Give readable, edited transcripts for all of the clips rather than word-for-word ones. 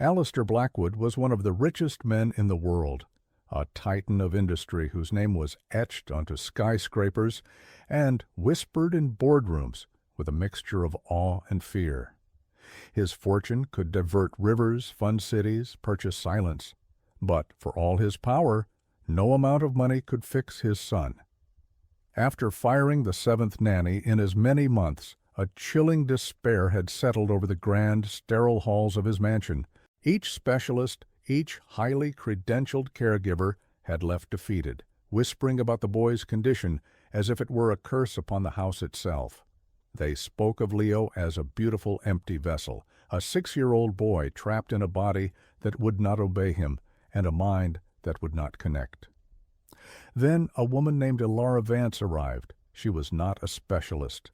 Alistair Blackwood was one of the richest men in the world, a titan of industry whose name was etched onto skyscrapers and whispered in boardrooms with a mixture of awe and fear. His fortune could divert rivers, fund cities, purchase silence. But for all his power, no amount of money could fix his son. After firing the seventh nanny in as many months, a chilling despair had settled over the grand, sterile halls of his mansion. Each specialist, each highly credentialed caregiver had left defeated, whispering about the boy's condition as if it were a curse upon the house itself. They spoke of Leo as a beautiful empty vessel, a 6-year-old boy trapped in a body that would not obey him and a mind that would not connect. Then a woman named Elara Vance arrived. She was not a specialist.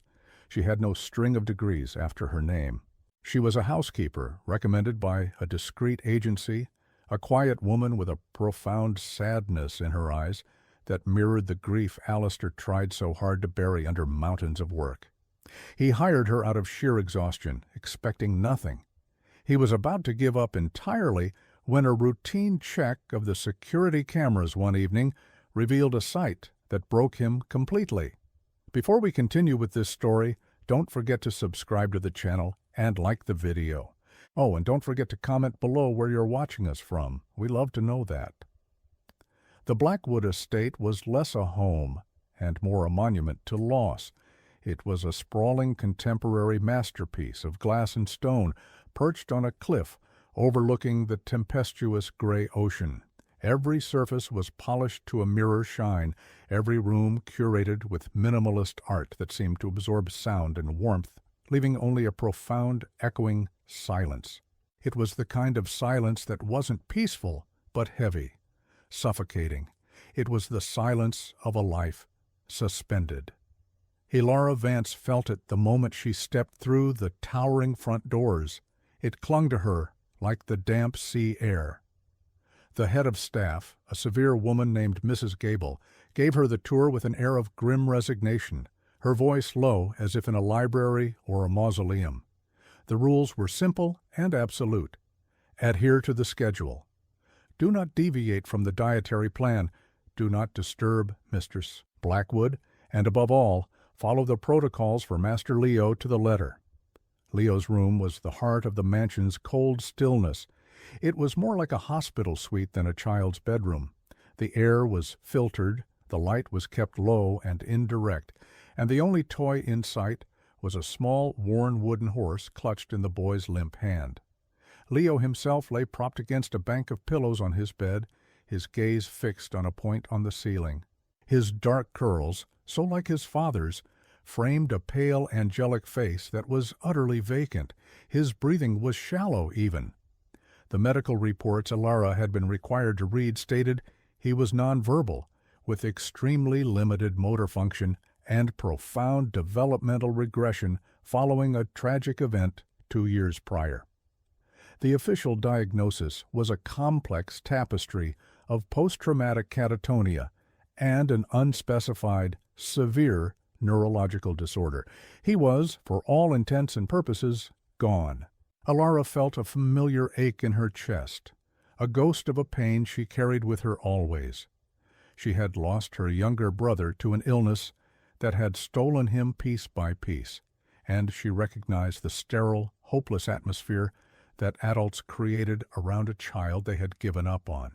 She had no string of degrees after her name. She was a housekeeper recommended by a discreet agency, a quiet woman with a profound sadness in her eyes that mirrored the grief Alistair tried so hard to bury under mountains of work. He hired her out of sheer exhaustion, expecting nothing. He was about to give up entirely when a routine check of the security cameras one evening revealed a sight that broke him completely. Before we continue with this story, don't forget to subscribe to the channel and like the video. Oh, and don't forget to comment below where you're watching us from. We love to know that. The Blackwood estate was less a home and more a monument to loss. It was a sprawling contemporary masterpiece of glass and stone perched on a cliff overlooking the tempestuous gray ocean. Every surface was polished to a mirror shine, every room curated with minimalist art that seemed to absorb sound and warmth, leaving only a profound, echoing silence. It was the kind of silence that wasn't peaceful, but heavy, suffocating. It was the silence of a life suspended. Elara Vance felt it the moment she stepped through the towering front doors. It clung to her like the damp sea air. The head of staff, a severe woman named Mrs. Gable, gave her the tour with an air of grim resignation, her voice low as if in a library or a mausoleum. The rules were simple and absolute. Adhere to the schedule. Do not deviate from the dietary plan. Do not disturb Mistress Blackwood, and above all, follow the protocols for Master Leo to the letter. Leo's room was the heart of the mansion's cold stillness. It was more like a hospital suite than a child's bedroom. The air was filtered, the light was kept low and indirect, and the only toy in sight was a small, worn wooden horse clutched in the boy's limp hand. Leo himself lay propped against a bank of pillows on his bed, his gaze fixed on a point on the ceiling. His dark curls, so like his father's, framed a pale, angelic face that was utterly vacant. His breathing was shallow, even. The medical reports Elara had been required to read stated he was nonverbal, with extremely limited motor function and profound developmental regression following a tragic event 2 years prior. The official diagnosis was a complex tapestry of post-traumatic catatonia and an unspecified, severe neurological disorder. He was, for all intents and purposes, gone. Elara felt a familiar ache in her chest, a ghost of a pain she carried with her always. She had lost her younger brother to an illness that had stolen him piece by piece, and she recognized the sterile, hopeless atmosphere that adults created around a child they had given up on.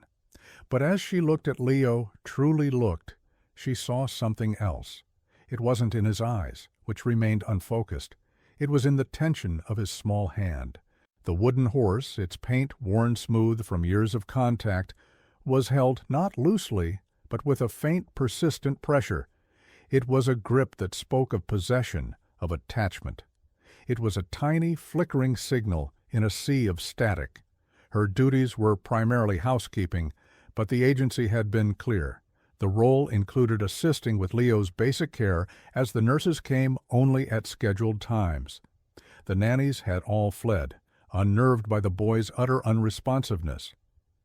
But as she looked at Leo, truly looked, she saw something else. It wasn't in his eyes, which remained unfocused. It was in the tension of his small hand. The wooden horse, its paint worn smooth from years of contact, was held not loosely, but with a faint, persistent pressure. It was a grip that spoke of possession, of attachment. It was a tiny, flickering signal in a sea of static. Her duties were primarily housekeeping, but the agency had been clear. The role included assisting with Leo's basic care as the nurses came only at scheduled times. The nannies had all fled, unnerved by the boy's utter unresponsiveness.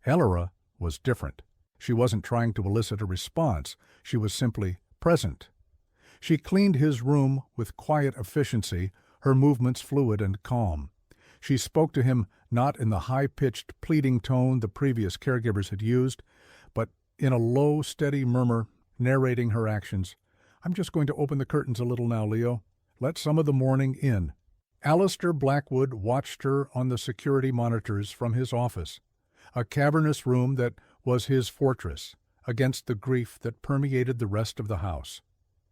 Elara was different. She wasn't trying to elicit a response. She was simply present. She cleaned his room with quiet efficiency, her movements fluid and calm. She spoke to him not in the high-pitched, pleading tone the previous caregivers had used, but in a low, steady murmur, narrating her actions. "I'm just going to open the curtains a little now, Leo. Let some of the morning in." Alistair Blackwood watched her on the security monitors from his office, a cavernous room that was his fortress against the grief that permeated the rest of the house.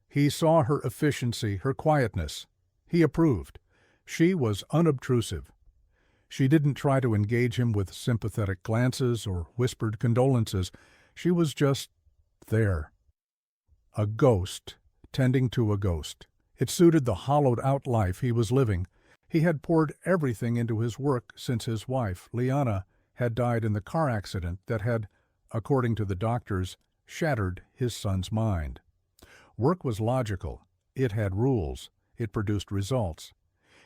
He saw her efficiency, her quietness. He approved. She was unobtrusive. She didn't try to engage him with sympathetic glances or whispered condolences. She was just there. A ghost tending to a ghost. It suited the hollowed-out life he was living. He had poured everything into his work since his wife, Liana, had died in the car accident that had, according to the doctors, shattered his son's mind. Work was logical. It had rules. It produced results.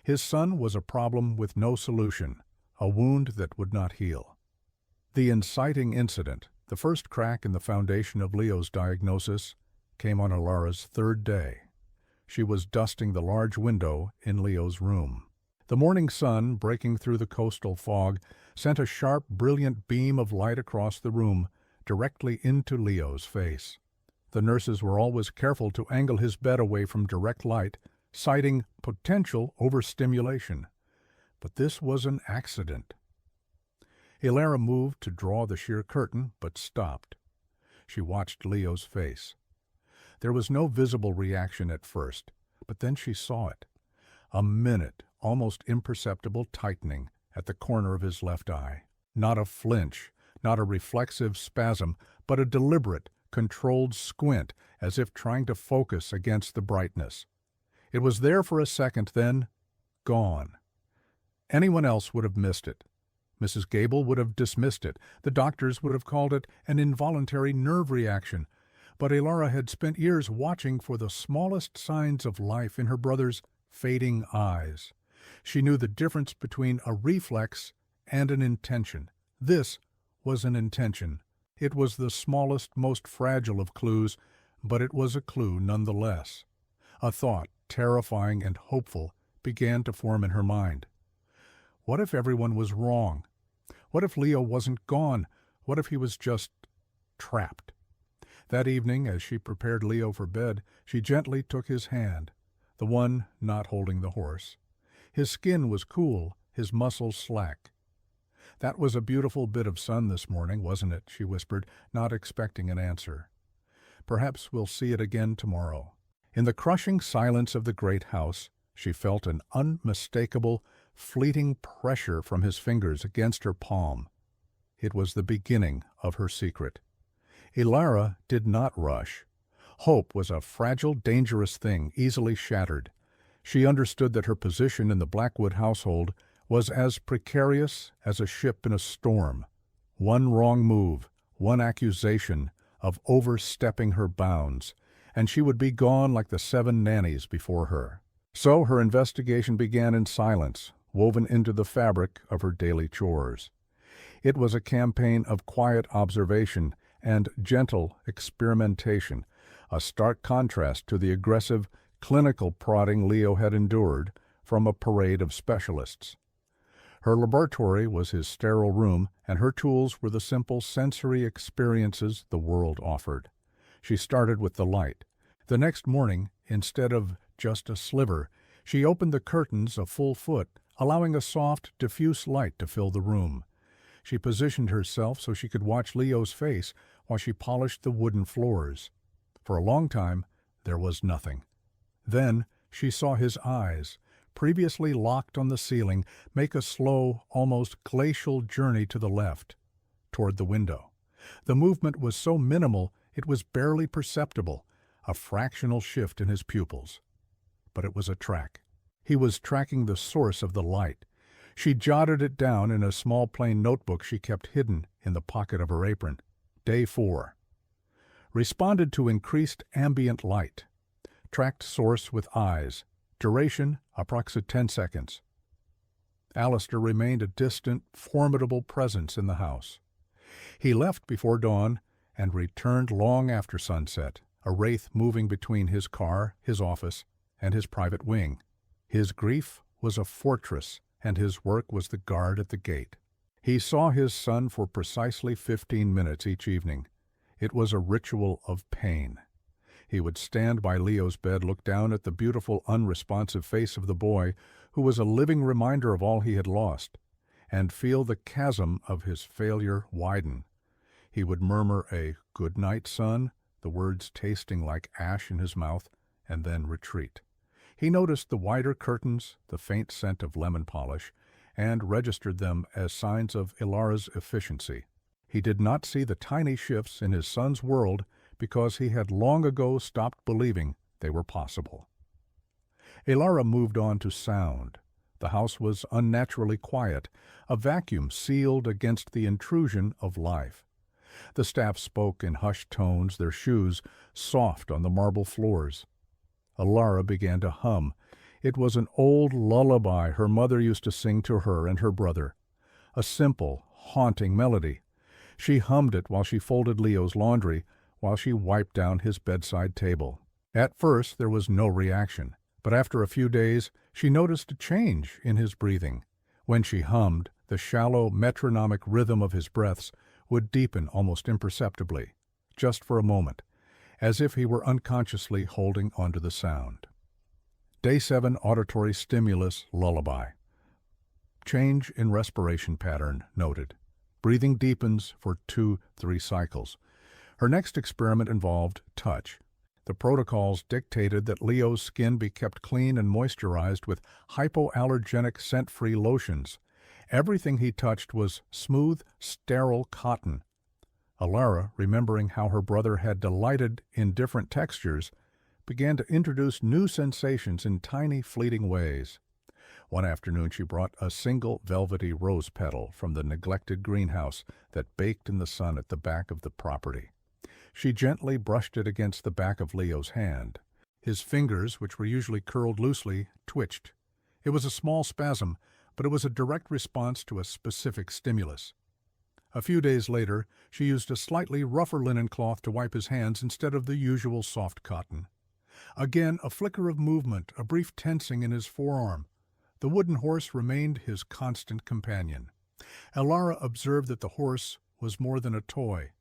His son was a problem with no solution, a wound that would not heal. The inciting incident, the first crack in the foundation of Leo's diagnosis, came on Ilara's third day. She was dusting the large window in Leo's room. The morning sun, breaking through the coastal fog, sent a sharp, brilliant beam of light across the room, directly into Leo's face. The nurses were always careful to angle his bed away from direct light, citing potential overstimulation. But this was an accident. Ilara moved to draw the sheer curtain, but stopped. She watched Leo's face. There was no visible reaction at first, but then she saw it. A minute, almost imperceptible tightening at the corner of his left eye. Not a flinch, not a reflexive spasm, but a deliberate, controlled squint, as if trying to focus against the brightness. It was there for a second, then gone. Anyone else would have missed it. Mrs. Gable would have dismissed it. The doctors would have called it an involuntary nerve reaction. But Ilara had spent years watching for the smallest signs of life in her brother's fading eyes. She knew the difference between a reflex and an intention. This was an intention. It was the smallest, most fragile of clues, but it was a clue nonetheless. A thought, terrifying and hopeful, began to form in her mind. What if everyone was wrong? What if Leo wasn't gone? What if he was just trapped? That evening, as she prepared Leo for bed, she gently took his hand, the one not holding the horse. His skin was cool, his muscles slack. "That was a beautiful bit of sun this morning, wasn't it?" she whispered, not expecting an answer. "Perhaps we'll see it again tomorrow." In the crushing silence of the great house, she felt an unmistakable, fleeting pressure from his fingers against her palm. It was the beginning of her secret. Ilara did not rush. Hope was a fragile, dangerous thing, easily shattered. She understood that her position in the Blackwood household was as precarious as a ship in a storm. One wrong move, one accusation of overstepping her bounds, and she would be gone like the 7 nannies before her. So her investigation began in silence, woven into the fabric of her daily chores. It was a campaign of quiet observation and gentle experimentation, a stark contrast to the aggressive, clinical prodding Leo had endured from a parade of specialists. Her laboratory was his sterile room, and her tools were the simple sensory experiences the world offered. She started with the light. The next morning, instead of just a sliver, she opened the curtains a full foot, allowing a soft, diffuse light to fill the room. She positioned herself so she could watch Leo's face while she polished the wooden floors. For a long time, there was nothing. Then she saw his eyes, previously locked on the ceiling, make a slow, almost glacial journey to the left, toward the window. The movement was so minimal it was barely perceptible, a fractional shift in his pupils. But it was a track. He was tracking the source of the light. She jotted it down in a small plain notebook she kept hidden in the pocket of her apron. Day 4. Responded to increased ambient light. Tracked source with eyes. Duration, approximate 10 seconds. Alistair remained a distant, formidable presence in the house. He left before dawn and returned long after sunset, a wraith moving between his car, his office, and his private wing. His grief was a fortress, and his work was the guard at the gate. He saw his son for precisely 15 minutes each evening. It was a ritual of pain. He would stand by Leo's bed, look down at the beautiful, unresponsive face of the boy, who was a living reminder of all he had lost, and feel the chasm of his failure widen. He would murmur a "good night, son," the words tasting like ash in his mouth, and then retreat. He noticed the wider curtains, the faint scent of lemon polish, and registered them as signs of Ilara's efficiency. He did not see the tiny shifts in his son's world because he had long ago stopped believing they were possible. Ilara moved on to sound. The house was unnaturally quiet, a vacuum sealed against the intrusion of life. The staff spoke in hushed tones, their shoes soft on the marble floors. Ilara began to hum. It was an old lullaby her mother used to sing to her and her brother. A simple, haunting melody. She hummed it while she folded Leo's laundry, while she wiped down his bedside table. At first there was no reaction, but after a few days she noticed a change in his breathing. When she hummed, the shallow metronomic rhythm of his breaths would deepen almost imperceptibly, just for a moment, as if he were unconsciously holding onto the sound. Day 7 auditory stimulus lullaby. Change in respiration pattern noted. Breathing deepens for 2-3 cycles. Her next experiment involved touch. The protocols dictated that Leo's skin be kept clean and moisturized with hypoallergenic scent-free lotions. Everything he touched was smooth, sterile cotton. Ilara, remembering how her brother had delighted in different textures, began to introduce new sensations in tiny, fleeting ways. One afternoon she brought a single velvety rose petal from the neglected greenhouse that baked in the sun at the back of the property. She gently brushed it against the back of Leo's hand. His fingers, which were usually curled loosely, twitched. It was a small spasm, but it was a direct response to a specific stimulus. A few days later, she used a slightly rougher linen cloth to wipe his hands instead of the usual soft cotton. Again, a flicker of movement, a brief tensing in his forearm. The wooden horse remained his constant companion. Ilara observed that the horse was more than a toy.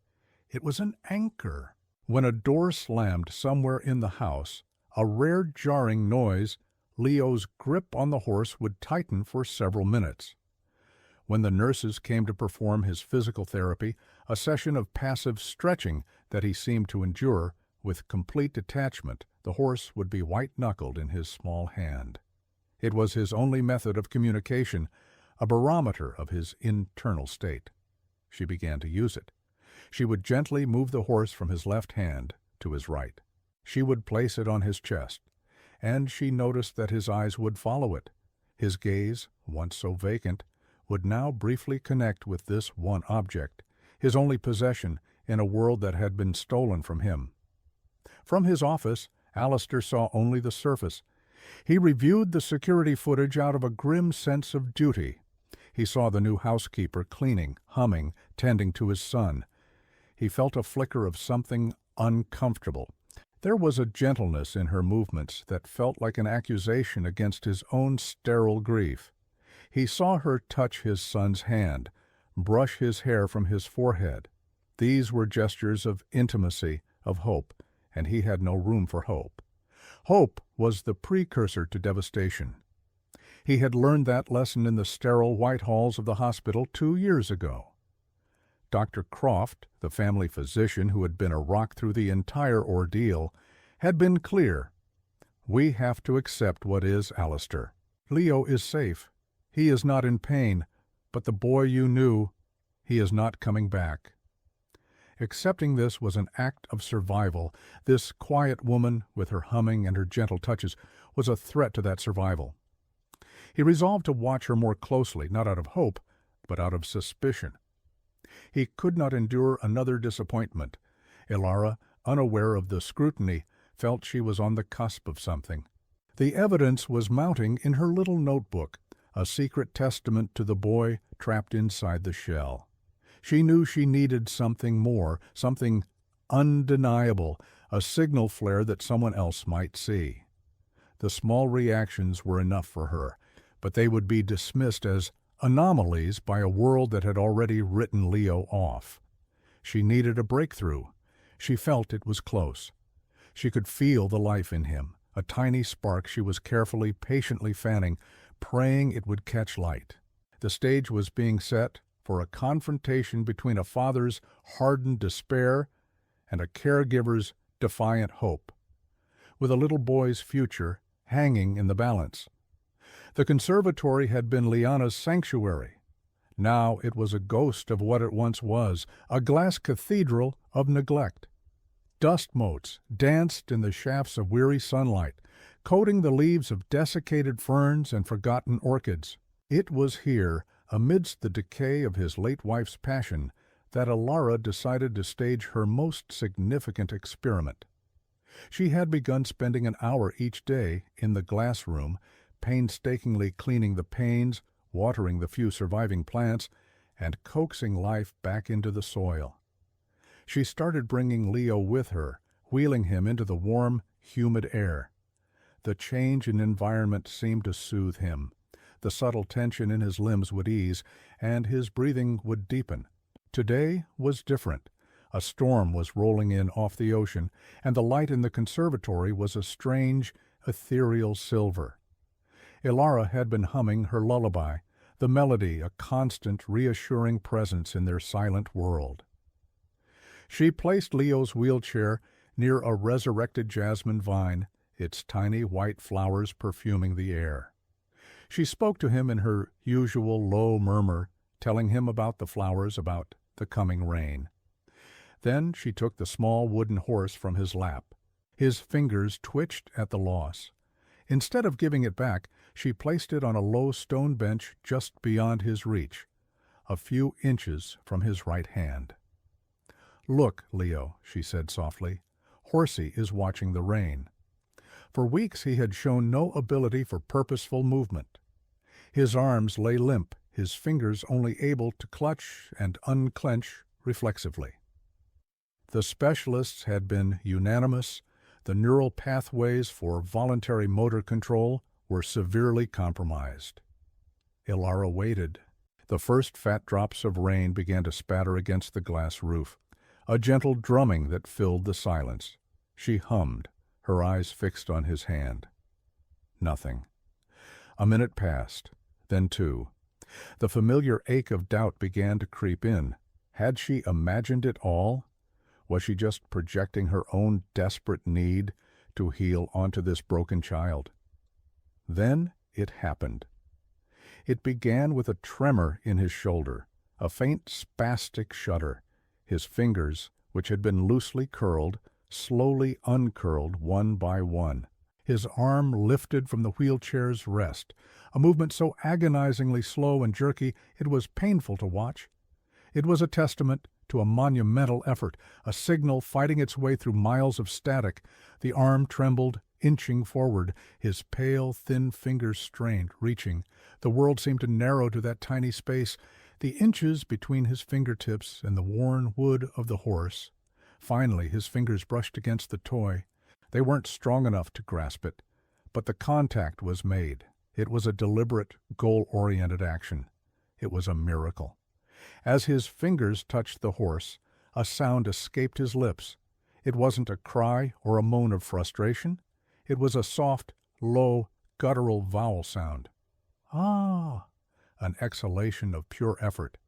It was an anchor. When a door slammed somewhere in the house, a rare jarring noise, Leo's grip on the horse would tighten for several minutes. When the nurses came to perform his physical therapy, a session of passive stretching that he seemed to endure, with complete detachment, the horse would be white-knuckled in his small hand. It was his only method of communication, a barometer of his internal state. She began to use it. She would gently move the horse from his left hand to his right. She would place it on his chest, and she noticed that his eyes would follow it. His gaze, once so vacant, would now briefly connect with this one object, his only possession in a world that had been stolen from him. From his office, Alistair saw only the surface. He reviewed the security footage out of a grim sense of duty. He saw the new housekeeper cleaning, humming, tending to his son. He felt a flicker of something uncomfortable. There was a gentleness in her movements that felt like an accusation against his own sterile grief. He saw her touch his son's hand, brush his hair from his forehead. These were gestures of intimacy, of hope, and he had no room for hope. Hope was the precursor to devastation. He had learned that lesson in the sterile white halls of the hospital 2 years ago. Dr. Croft, the family physician who had been a rock through the entire ordeal, had been clear. We have to accept what is, Alistair. Leo is safe. He is not in pain, but the boy you knew, he is not coming back. Accepting this was an act of survival. This quiet woman, with her humming and her gentle touches, was a threat to that survival. He resolved to watch her more closely, not out of hope, but out of suspicion. He could not endure another disappointment. Ilara, unaware of the scrutiny, felt she was on the cusp of something. The evidence was mounting in her little notebook, a secret testament to the boy trapped inside the shell. She knew she needed something more, something undeniable, a signal flare that someone else might see. The small reactions were enough for her, but they would be dismissed as anomalies by a world that had already written Leo off. She needed a breakthrough. She felt it was close. She could feel the life in him, a tiny spark she was carefully, patiently fanning, praying it would catch light. The stage was being set for a confrontation between a father's hardened despair and a caregiver's defiant hope, with a little boy's future hanging in the balance. The conservatory had been Liana's sanctuary. Now it was a ghost of what it once was, a glass cathedral of neglect. Dust motes danced in the shafts of weary sunlight, coating the leaves of desiccated ferns and forgotten orchids. It was here, amidst the decay of his late wife's passion, that Ilara decided to stage her most significant experiment. She had begun spending an hour each day in the glass room, painstakingly cleaning the panes, watering the few surviving plants, and coaxing life back into the soil. She started bringing Leo with her, wheeling him into the warm, humid air. The change in environment seemed to soothe him. The subtle tension in his limbs would ease, and his breathing would deepen. Today was different. A storm was rolling in off the ocean, and the light in the conservatory was a strange, ethereal silver. Ilara had been humming her lullaby, the melody a constant, reassuring presence in their silent world. She placed Leo's wheelchair near a resurrected jasmine vine, its tiny white flowers perfuming the air. She spoke to him in her usual low murmur, telling him about the flowers, about the coming rain. Then she took the small wooden horse from his lap. His fingers twitched at the loss. Instead of giving it back, she placed it on a low stone bench just beyond his reach, a few inches from his right hand. "Look, Leo," she said softly, "Horsey is watching the rain." For weeks he had shown no ability for purposeful movement. His arms lay limp, his fingers only able to clutch and unclench reflexively. The specialists had been unanimous. The neural pathways for voluntary motor control were severely compromised. Ilara waited. The first fat drops of rain began to spatter against the glass roof, a gentle drumming that filled the silence. She hummed, her eyes fixed on his hand. Nothing. A minute passed, then two. The familiar ache of doubt began to creep in. Had she imagined it all? Was she just projecting her own desperate need to heal onto this broken child? Then it happened. It began with a tremor in his shoulder, a faint spastic shudder. His fingers, which had been loosely curled, slowly uncurled one by one. His arm lifted from the wheelchair's rest, a movement so agonizingly slow and jerky it was painful to watch. It was a testament to a monumental effort, a signal fighting its way through miles of static. The arm trembled, inching forward, his pale, thin fingers strained, reaching. The world seemed to narrow to that tiny space, the inches between his fingertips and the worn wood of the horse. Finally, his fingers brushed against the toy. They weren't strong enough to grasp it, but the contact was made. It was a deliberate, goal-oriented action. It was a miracle. As his fingers touched the horse, a sound escaped his lips. It wasn't a cry or a moan of frustration. It was a soft, low, guttural vowel sound. "Ah!" An exhalation of pure effort.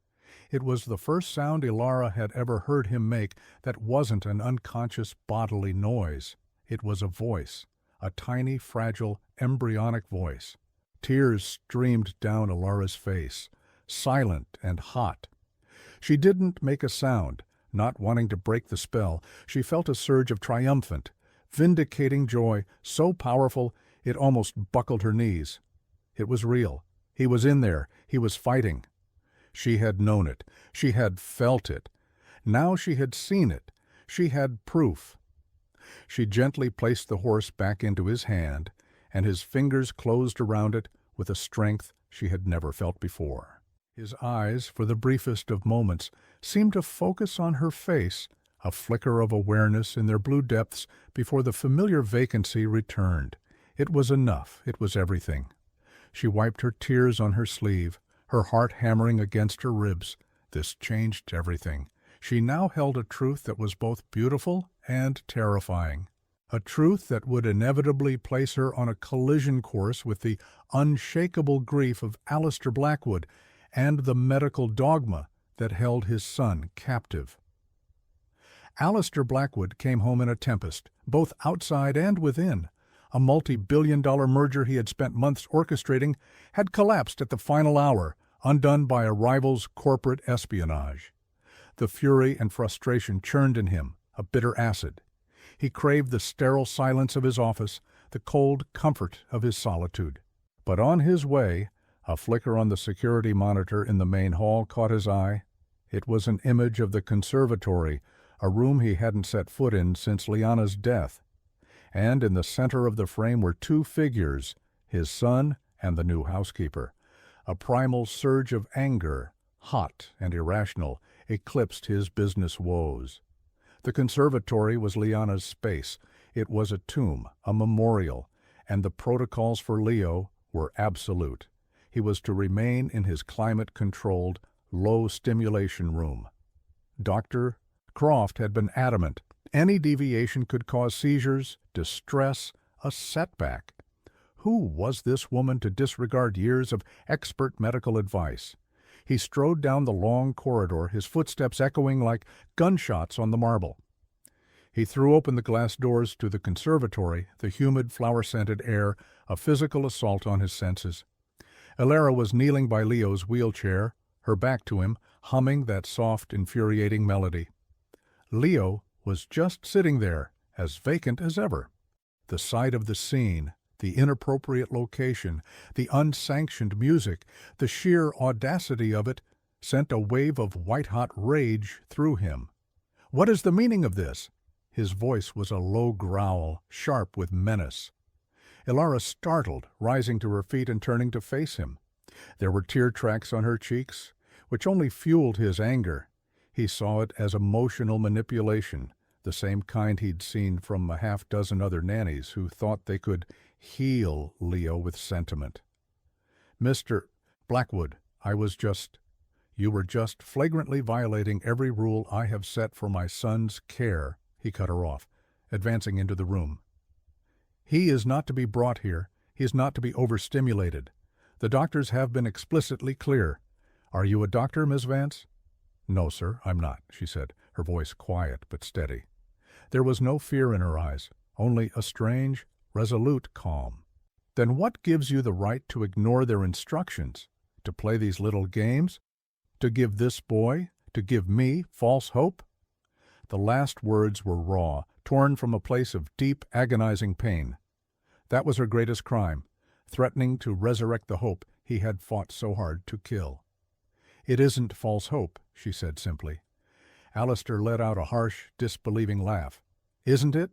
It was the first sound Ilara had ever heard him make that wasn't an unconscious bodily noise. It was a voice, a tiny, fragile, embryonic voice. Tears streamed down Ilara's face, silent and hot. She didn't make a sound, not wanting to break the spell. She felt a surge of triumphant, vindicating joy, so powerful it almost buckled her knees. It was real. He was in there. He was fighting. She had known it. She had felt it. Now she had seen it. She had proof. She gently placed the horse back into his hand, and his fingers closed around it with a strength she had never felt before. His eyes, for the briefest of moments, seemed to focus on her face, a flicker of awareness in their blue depths before the familiar vacancy returned. It was enough. It was everything. She wiped her tears on her sleeve, her heart hammering against her ribs. This changed everything. She now held a truth that was both beautiful and terrifying. A truth that would inevitably place her on a collision course with the unshakable grief of Alistair Blackwood and the medical dogma that held his son captive. Alistair Blackwood came home in a tempest, both outside and within. A multi-billion-dollar merger he had spent months orchestrating had collapsed at the final hour, undone by a rival's corporate espionage. The fury and frustration churned in him, a bitter acid. He craved the sterile silence of his office, the cold comfort of his solitude. But on his way, a flicker on the security monitor in the main hall caught his eye. It was an image of the conservatory, a room he hadn't set foot in since Liana's death. And in the center of the frame were two figures, his son and the new housekeeper. A primal surge of anger, hot and irrational, eclipsed his business woes. The conservatory was Liana's space. It was a tomb, a memorial, and the protocols for Leo were absolute. He was to remain in his climate-controlled, low-stimulation room. Dr. Croft had been adamant. Any deviation could cause seizures, distress, a setback. Who was this woman to disregard years of expert medical advice? He strode down the long corridor, his footsteps echoing like gunshots on the marble. He threw open the glass doors to the conservatory, the humid, flower-scented air, a physical assault on his senses. Elara was kneeling by Leo's wheelchair, her back to him, humming that soft, infuriating melody. Leo was just sitting there, as vacant as ever. The sight of the scene, the inappropriate location, the unsanctioned music, the sheer audacity of it, sent a wave of white-hot rage through him. "What is the meaning of this?" His voice was a low growl, sharp with menace. Elara startled, rising to her feet and turning to face him. There were tear tracks on her cheeks, which only fueled his anger. He saw it as emotional manipulation, the same kind he'd seen from a half-dozen other nannies who thought they could heal Leo with sentiment. "Mr. Blackwood, you were just flagrantly violating every rule I have set for my son's care," he cut her off, advancing into the room. "He is not to be brought here. He is not to be overstimulated. The doctors have been explicitly clear. Are you a doctor, Miss Vance?" "No, sir, I'm not," she said, her voice quiet but steady. There was no fear in her eyes, only a strange, resolute calm. "Then what gives you the right to ignore their instructions, to play these little games, to give this boy, to give me, false hope?" The last words were raw, torn from a place of deep, agonizing pain. That was her greatest crime, threatening to resurrect the hope he had fought so hard to kill. "It isn't false hope," she said simply. Alistair let out a harsh, disbelieving laugh. "Isn't it?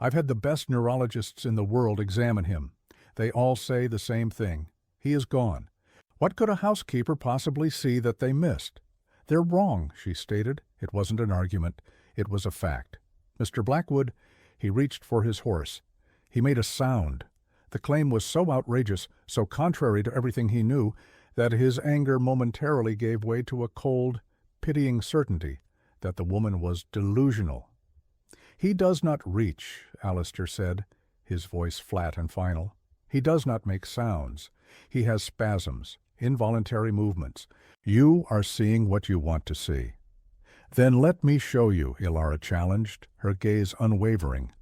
I've had the best neurologists in the world examine him. They all say the same thing. He is gone. What could a housekeeper possibly see that they missed? They're wrong," she stated. It wasn't an argument. It was a fact. "Mr. Blackwood," he reached for his horse. He made a sound. The claim was so outrageous, so contrary to everything he knew, that his anger momentarily gave way to a cold, pitying certainty that the woman was delusional. "He does not reach," Alistair said, his voice flat and final. "He does not make sounds. He has spasms, involuntary movements. You are seeing what you want to see." "Then let me show you," Elara challenged, her gaze unwavering.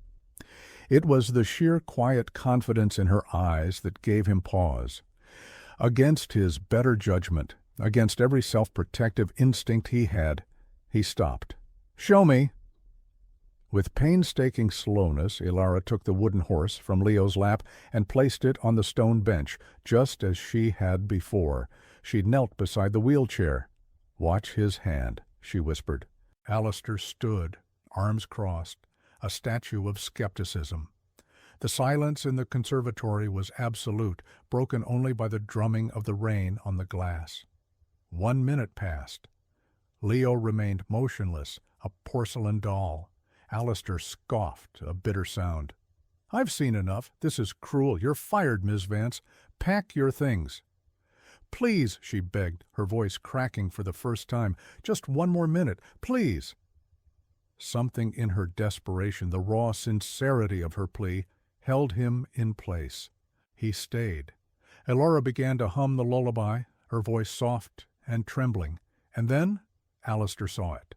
It was the sheer quiet confidence in her eyes that gave him pause. Against his better judgment, against every self-protective instinct he had, he stopped. "Show me." With painstaking slowness, Elara took the wooden horse from Leo's lap and placed it on the stone bench, just as she had before. She knelt beside the wheelchair. "Watch his hand," she whispered. Alistair stood, arms crossed, a statue of skepticism. The silence in the conservatory was absolute, broken only by the drumming of the rain on the glass. 1 minute passed. Leo remained motionless, a porcelain doll. Alistair scoffed, a bitter sound. "I've seen enough. This is cruel. You're fired, Miss Vance. Pack your things." "Please," she begged, her voice cracking for the first time. "Just one more minute, please." Something in her desperation, the raw sincerity of her plea, held him in place. He stayed. Elora began to hum the lullaby, her voice soft and trembling. And then Alistair saw it.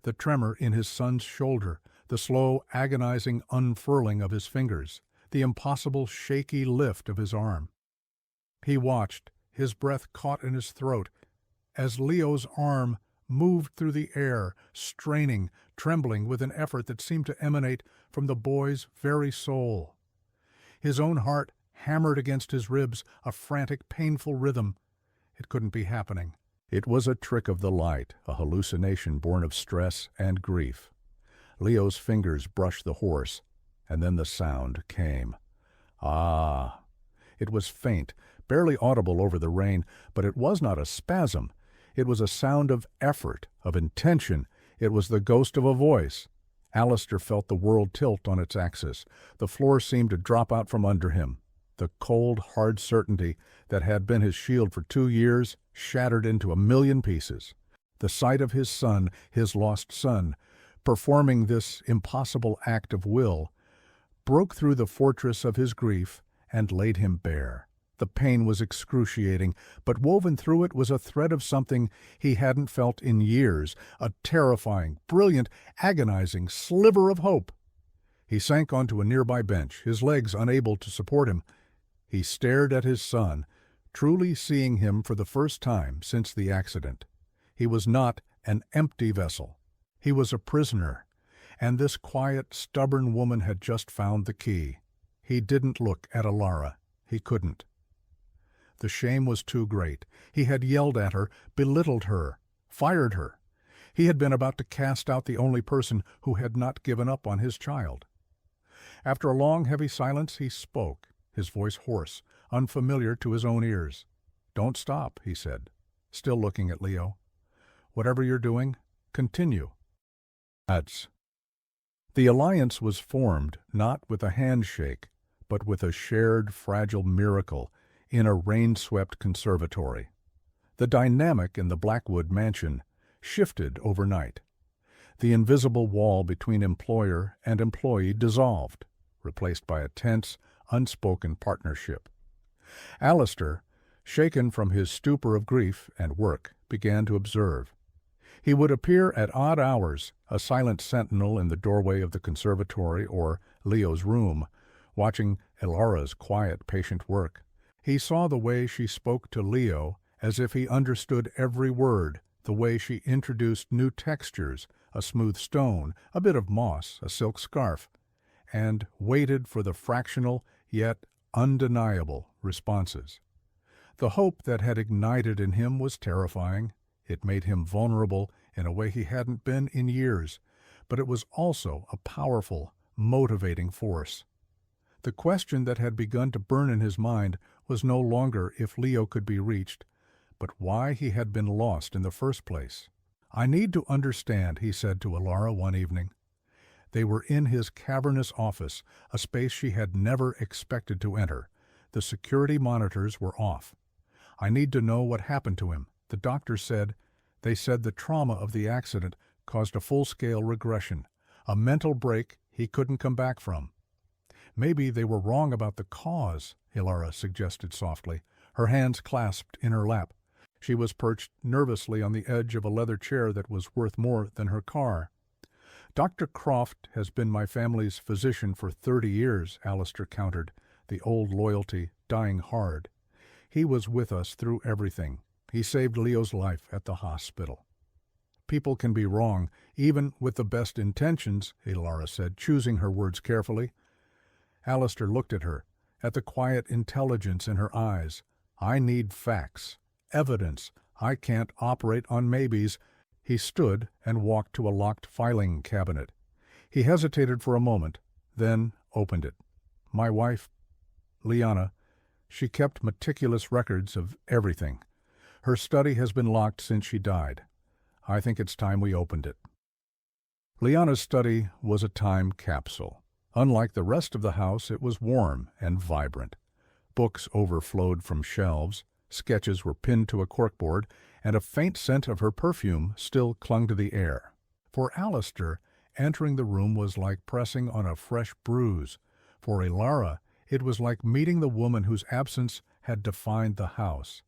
The tremor in his son's shoulder, the slow, agonizing unfurling of his fingers, the impossible shaky lift of his arm. He watched, his breath caught in his throat, as Leo's arm moved through the air, straining, trembling with an effort that seemed to emanate from the boy's very soul. His own heart hammered against his ribs, a frantic, painful rhythm. It couldn't be happening. It was a trick of the light, a hallucination born of stress and grief. Leo's fingers brushed the horse, and then the sound came. Ah! It was faint, barely audible over the rain, but it was not a spasm. It was a sound of effort, of intention. It was the ghost of a voice. Alistair felt the world tilt on its axis. The floor seemed to drop out from under him. The cold, hard certainty that had been his shield for 2 years shattered into a million pieces. The sight of his son, his lost son, performing this impossible act of will, broke through the fortress of his grief and laid him bare. The pain was excruciating, but woven through it was a thread of something he hadn't felt in years, a terrifying, brilliant, agonizing sliver of hope. He sank onto a nearby bench, his legs unable to support him. He stared at his son, truly seeing him for the first time since the accident. He was not an empty vessel. He was a prisoner, and this quiet, stubborn woman had just found the key. He didn't look at Elora. He couldn't. The shame was too great. He had yelled at her, belittled her, fired her. He had been about to cast out the only person who had not given up on his child. After a long, heavy silence, he spoke, his voice hoarse, unfamiliar to his own ears. "Don't stop," he said, still looking at Leo. "Whatever you're doing, continue." The alliance was formed not with a handshake, but with a shared fragile miracle in a rain-swept conservatory. The dynamic in the Blackwood mansion shifted overnight. The invisible wall between employer and employee dissolved, replaced by a tense, unspoken partnership. Alistair, shaken from his stupor of grief and work, began to observe. He would appear at odd hours, a silent sentinel in the doorway of the conservatory or Leo's room, watching Elora's quiet, patient work. He saw the way she spoke to Leo as if he understood every word, the way she introduced new textures, a smooth stone, a bit of moss, a silk scarf, and waited for the fractional yet undeniable responses. The hope that had ignited in him was terrifying. It made him vulnerable in a way he hadn't been in years, but it was also a powerful, motivating force. The question that had begun to burn in his mind was no longer if Leo could be reached, but why he had been lost in the first place. "I need to understand," he said to Elora one evening. They were in his cavernous office, a space she had never expected to enter. The security monitors were off. "I need to know what happened to him. The doctor said, they said the trauma of the accident caused a full-scale regression, a mental break he couldn't come back from." "Maybe they were wrong about the cause," Elora suggested softly, her hands clasped in her lap. She was perched nervously on the edge of a leather chair that was worth more than her car. "Dr. Croft has been my family's physician for 30 years, Alistair countered, the old loyalty dying hard. "He was with us through everything. He saved Leo's life at the hospital." "People can be wrong, even with the best intentions," Elora said, choosing her words carefully. Alistair looked at her, at the quiet intelligence in her eyes. "I need facts, evidence. I can't operate on maybes." He stood and walked to a locked filing cabinet. He hesitated for a moment, then opened it. "My wife, Liana, she kept meticulous records of everything. Her study has been locked since she died. I think it's time we opened it." Liana's study was a time capsule. Unlike the rest of the house, it was warm and vibrant. Books overflowed from shelves, sketches were pinned to a corkboard, and a faint scent of her perfume still clung to the air. For Alistair, entering the room was like pressing on a fresh bruise. For Ilara, it was like meeting the woman whose absence had defined the house.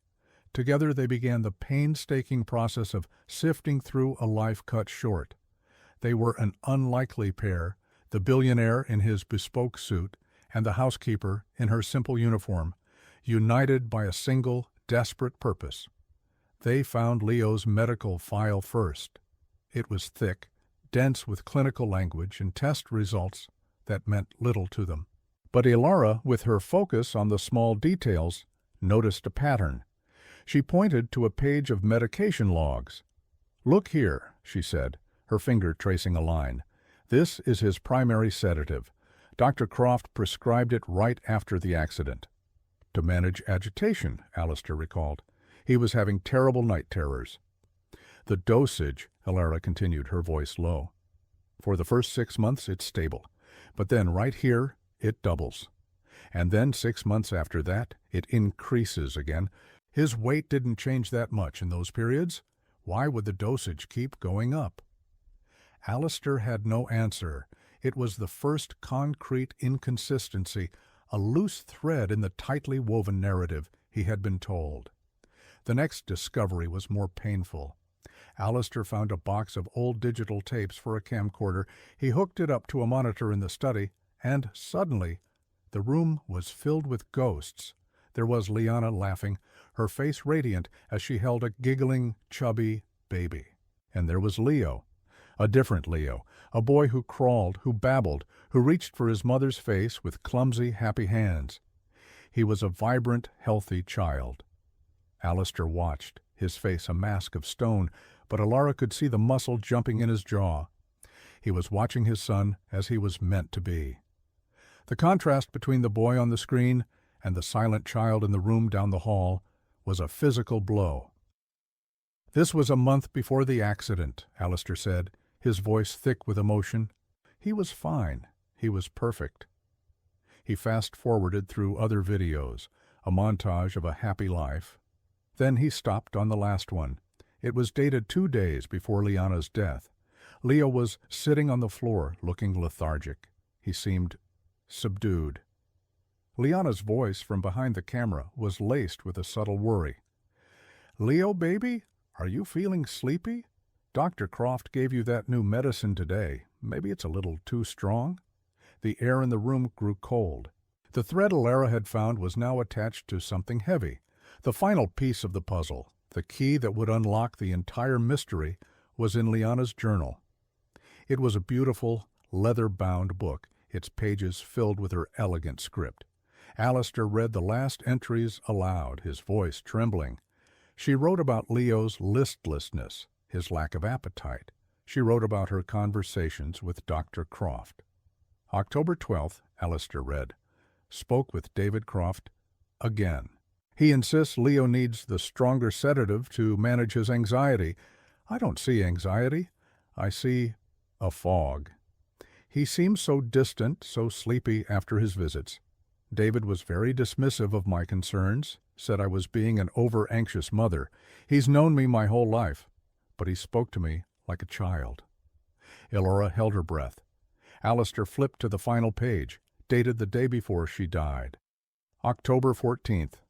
Together they began the painstaking process of sifting through a life cut short. They were an unlikely pair, the billionaire in his bespoke suit and the housekeeper in her simple uniform, united by a single, desperate purpose. They found Leo's medical file first. It was thick, dense with clinical language and test results that meant little to them. But Ilara, with her focus on the small details, noticed a pattern. She pointed to a page of medication logs. "Look here," she said, her finger tracing a line. "This is his primary sedative. Dr. Croft prescribed it right after the accident." "To manage agitation," Alistair recalled. "He was having terrible night terrors." "The dosage," Ilara continued, her voice low. "For the first 6 months it's stable, but then right here it doubles. And then 6 months after that it increases again. His weight didn't change that much in those periods. Why would the dosage keep going up?" Alistair had no answer. It was the first concrete inconsistency, a loose thread in the tightly woven narrative he had been told. The next discovery was more painful. Alistair found a box of old digital tapes for a camcorder. He hooked it up to a monitor in the study, and suddenly the room was filled with ghosts. There was Liana laughing, her face radiant as she held a giggling, chubby baby. And there was Leo, a different Leo, a boy who crawled, who babbled, who reached for his mother's face with clumsy, happy hands. He was a vibrant, healthy child. Alistair watched, his face a mask of stone, but Ilara could see the muscle jumping in his jaw. He was watching his son as he was meant to be. The contrast between the boy on the screen and the silent child in the room down the hall was a physical blow. "This was a month before the accident," Alistair said, his voice thick with emotion. "He was fine. He was perfect." He fast-forwarded through other videos, a montage of a happy life. Then he stopped on the last one. It was dated 2 days before Liana's death. Leo was sitting on the floor, looking lethargic. He seemed subdued. Liana's voice from behind the camera was laced with a subtle worry. "Leo, baby, are you feeling sleepy? Dr. Croft gave you that new medicine today. Maybe it's a little too strong?" The air in the room grew cold. The thread Ilara had found was now attached to something heavy. The final piece of the puzzle, the key that would unlock the entire mystery, was in Liana's journal. It was a beautiful, leather-bound book, its pages filled with her elegant script. Alistair read the last entries aloud, his voice trembling. She wrote about Leo's listlessness, his lack of appetite. She wrote about her conversations with Dr. Croft. October 12th, Alistair read, "Spoke with David Croft again. He insists Leo needs the stronger sedative to manage his anxiety. I don't see anxiety. I see a fog. He seems so distant, so sleepy after his visits. David was very dismissive of my concerns, said I was being an over-anxious mother. He's known me my whole life, but he spoke to me like a child." Ilara held her breath. Alistair flipped to the final page, dated the day before she died. October 14th.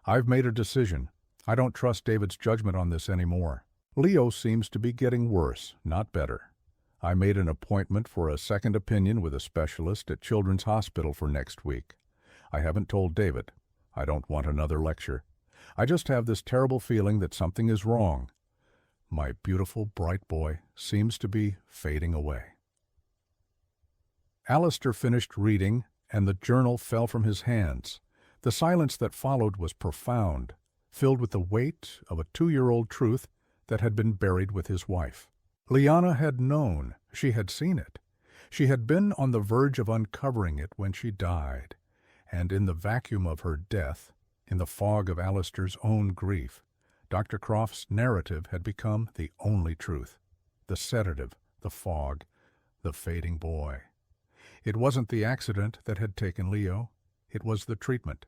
"I've made a decision. I don't trust David's judgment on this anymore. Leo seems to be getting worse, not better. I made an appointment for a second opinion with a specialist at Children's Hospital for next week. I haven't told David. I don't want another lecture. I just have this terrible feeling that something is wrong. My beautiful, bright boy seems to be fading away." Alistair finished reading, and the journal fell from his hands. The silence that followed was profound, filled with the weight of a 2-year-old truth that had been buried with his wife. Liana had known. She had seen it. She had been on the verge of uncovering it when she died. And in the vacuum of her death, in the fog of Alistair's own grief, Dr. Croft's narrative had become the only truth. The sedative, the fog, the fading boy. It wasn't the accident that had taken Leo. It was the treatment.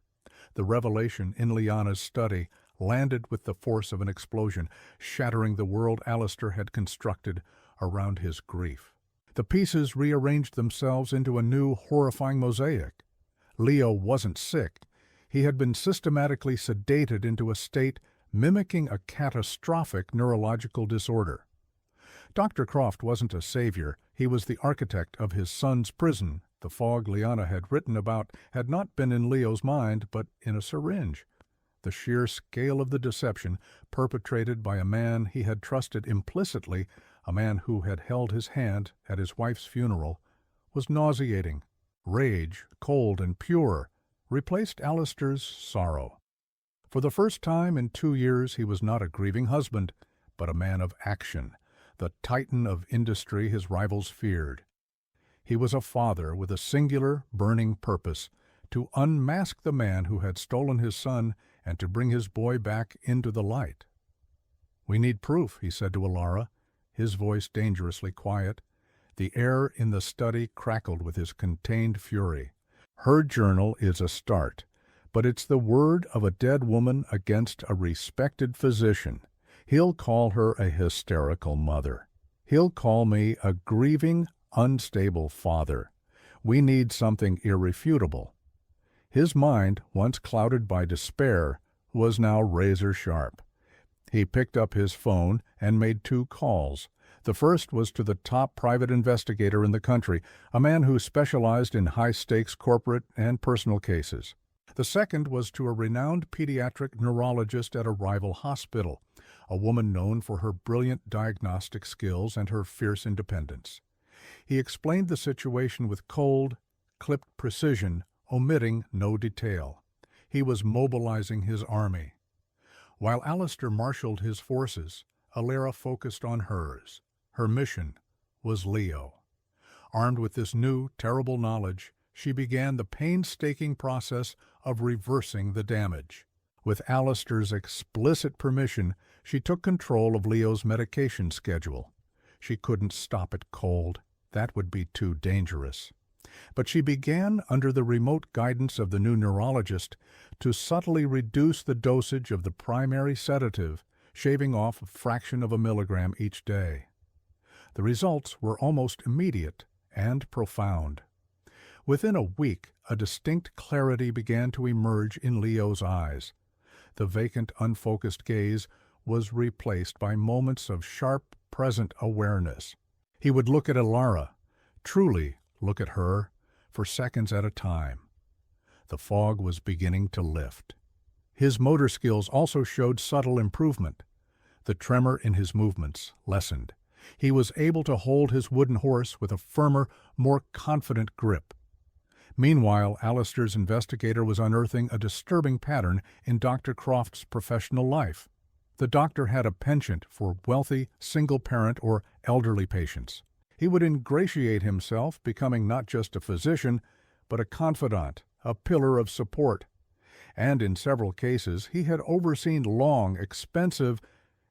The revelation in Liana's study landed with the force of an explosion, shattering the world Alistair had constructed around his grief. The pieces rearranged themselves into a new, horrifying mosaic. Leo wasn't sick. He had been systematically sedated into a state mimicking a catastrophic neurological disorder. Dr. Croft wasn't a savior. He was the architect of his son's prison. The fog Liana had written about had not been in Leo's mind, but in a syringe. The sheer scale of the deception perpetrated by a man he had trusted implicitly, a man who had held his hand at his wife's funeral, was nauseating. Rage, cold and pure, replaced Alistair's sorrow. For the first time in 2 years he was not a grieving husband, but a man of action, the titan of industry his rivals feared. He was a father with a singular, burning purpose, to unmask the man who had stolen his son and to bring his boy back into the light. "We need proof," he said to Alara, his voice dangerously quiet. The air in the study crackled with his contained fury. "Her journal is a start, but it's the word of a dead woman against a respected physician. He'll call her a hysterical mother. He'll call me a grieving, unstable father. We need something irrefutable." His mind, once clouded by despair, was now razor-sharp. He picked up his phone and made 2 calls. The first was to the top private investigator in the country, a man who specialized in high-stakes corporate and personal cases. The second was to a renowned pediatric neurologist at a rival hospital, a woman known for her brilliant diagnostic skills and her fierce independence. He explained the situation with cold, clipped precision, omitting no detail. He was mobilizing his army. While Alistair marshaled his forces, Alara focused on hers. Her mission was Leo. Armed with this new, terrible knowledge, she began the painstaking process of reversing the damage. With Alistair's explicit permission, she took control of Leo's medication schedule. She couldn't stop it cold. That would be too dangerous. But she began, under the remote guidance of the new neurologist, to subtly reduce the dosage of the primary sedative, shaving off a fraction of a milligram each day. The results were almost immediate and profound. Within a week, a distinct clarity began to emerge in Leo's eyes. The vacant, unfocused gaze was replaced by moments of sharp, present awareness. He would look at Alara, truly look at her, for seconds at a time. The fog was beginning to lift. His motor skills also showed subtle improvement. The tremor in his movements lessened. He was able to hold his wooden horse with a firmer, more confident grip. Meanwhile, Alistair's investigator was unearthing a disturbing pattern in Dr. Croft's professional life. The doctor had a penchant for wealthy, single-parent or elderly patients. He would ingratiate himself, becoming not just a physician, but a confidant, a pillar of support. And in several cases, he had overseen long, expensive,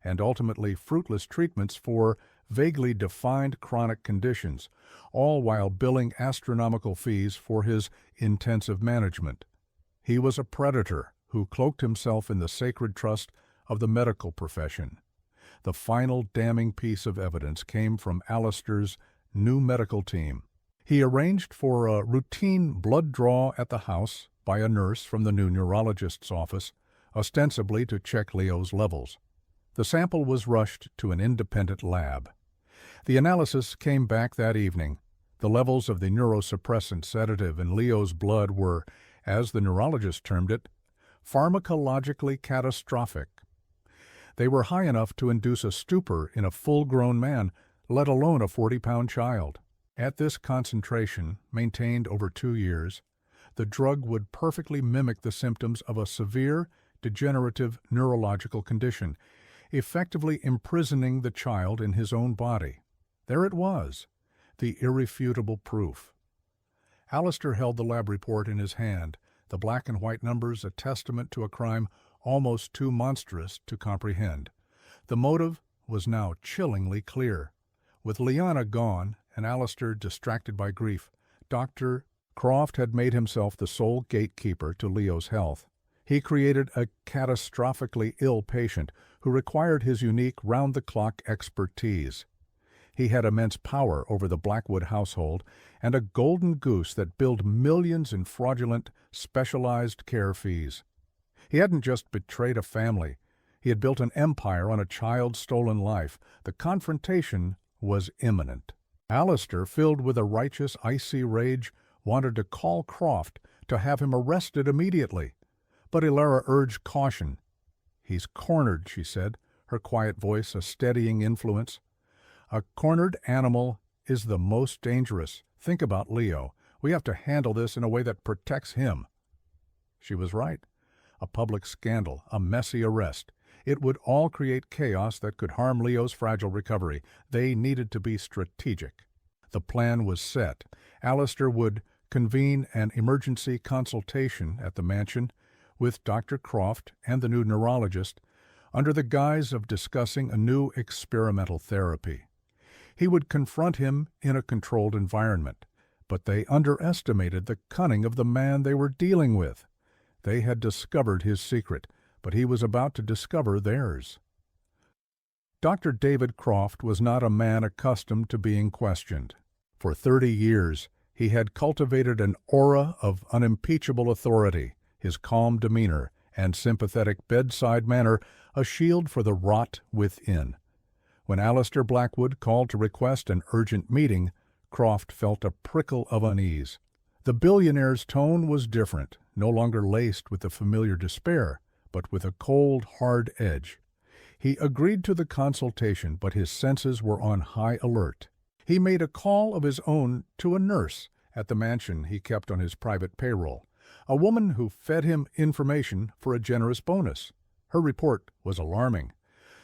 and ultimately fruitless treatments for vaguely defined chronic conditions, all while billing astronomical fees for his intensive management. He was a predator who cloaked himself in the sacred trust of the medical profession. The final damning piece of evidence came from Alistair's new medical team. He arranged for a routine blood draw at the house by a nurse from the new neurologist's office, ostensibly to check Leo's levels. The sample was rushed to an independent lab. The analysis came back that evening. The levels of the neurosuppressant sedative in Leo's blood were, as the neurologist termed it, pharmacologically catastrophic. They were high enough to induce a stupor in a full-grown man, let alone a 40-pound child. At this concentration, maintained over 2 years, the drug would perfectly mimic the symptoms of a severe, degenerative neurological condition, effectively imprisoning the child in his own body. There it was, the irrefutable proof. Alistair held the lab report in his hand, the black and white numbers a testament to a crime almost too monstrous to comprehend. The motive was now chillingly clear. With Liana gone and Alistair distracted by grief, Dr. Croft had made himself the sole gatekeeper to Leo's health. He created a catastrophically ill patient who required his unique round-the-clock expertise. He had immense power over the Blackwood household and a golden goose that billed millions in fraudulent, specialized care fees. He hadn't just betrayed a family. He had built an empire on a child's stolen life. The confrontation was imminent. Alistair, filled with a righteous, icy rage, wanted to call Croft to have him arrested immediately. But Elara urged caution. "He's cornered," she said, her quiet voice a steadying influence. "A cornered animal is the most dangerous. Think about Leo. We have to handle this in a way that protects him." She was right. A public scandal, a messy arrest. It would all create chaos that could harm Leo's fragile recovery. They needed to be strategic. The plan was set. Alistair would convene an emergency consultation at the mansion with Dr. Croft and the new neurologist under the guise of discussing a new experimental therapy. He would confront him in a controlled environment, but they underestimated the cunning of the man they were dealing with. They had discovered his secret, but he was about to discover theirs. Dr. David Croft was not a man accustomed to being questioned. For 30 years, he had cultivated an aura of unimpeachable authority, his calm demeanor and sympathetic bedside manner a shield for the rot within. When Alistair Blackwood called to request an urgent meeting, Croft felt a prickle of unease. The billionaire's tone was different, no longer laced with the familiar despair, but with a cold, hard edge. He agreed to the consultation, but his senses were on high alert. He made a call of his own to a nurse at the mansion he kept on his private payroll, a woman who fed him information for a generous bonus. Her report was alarming.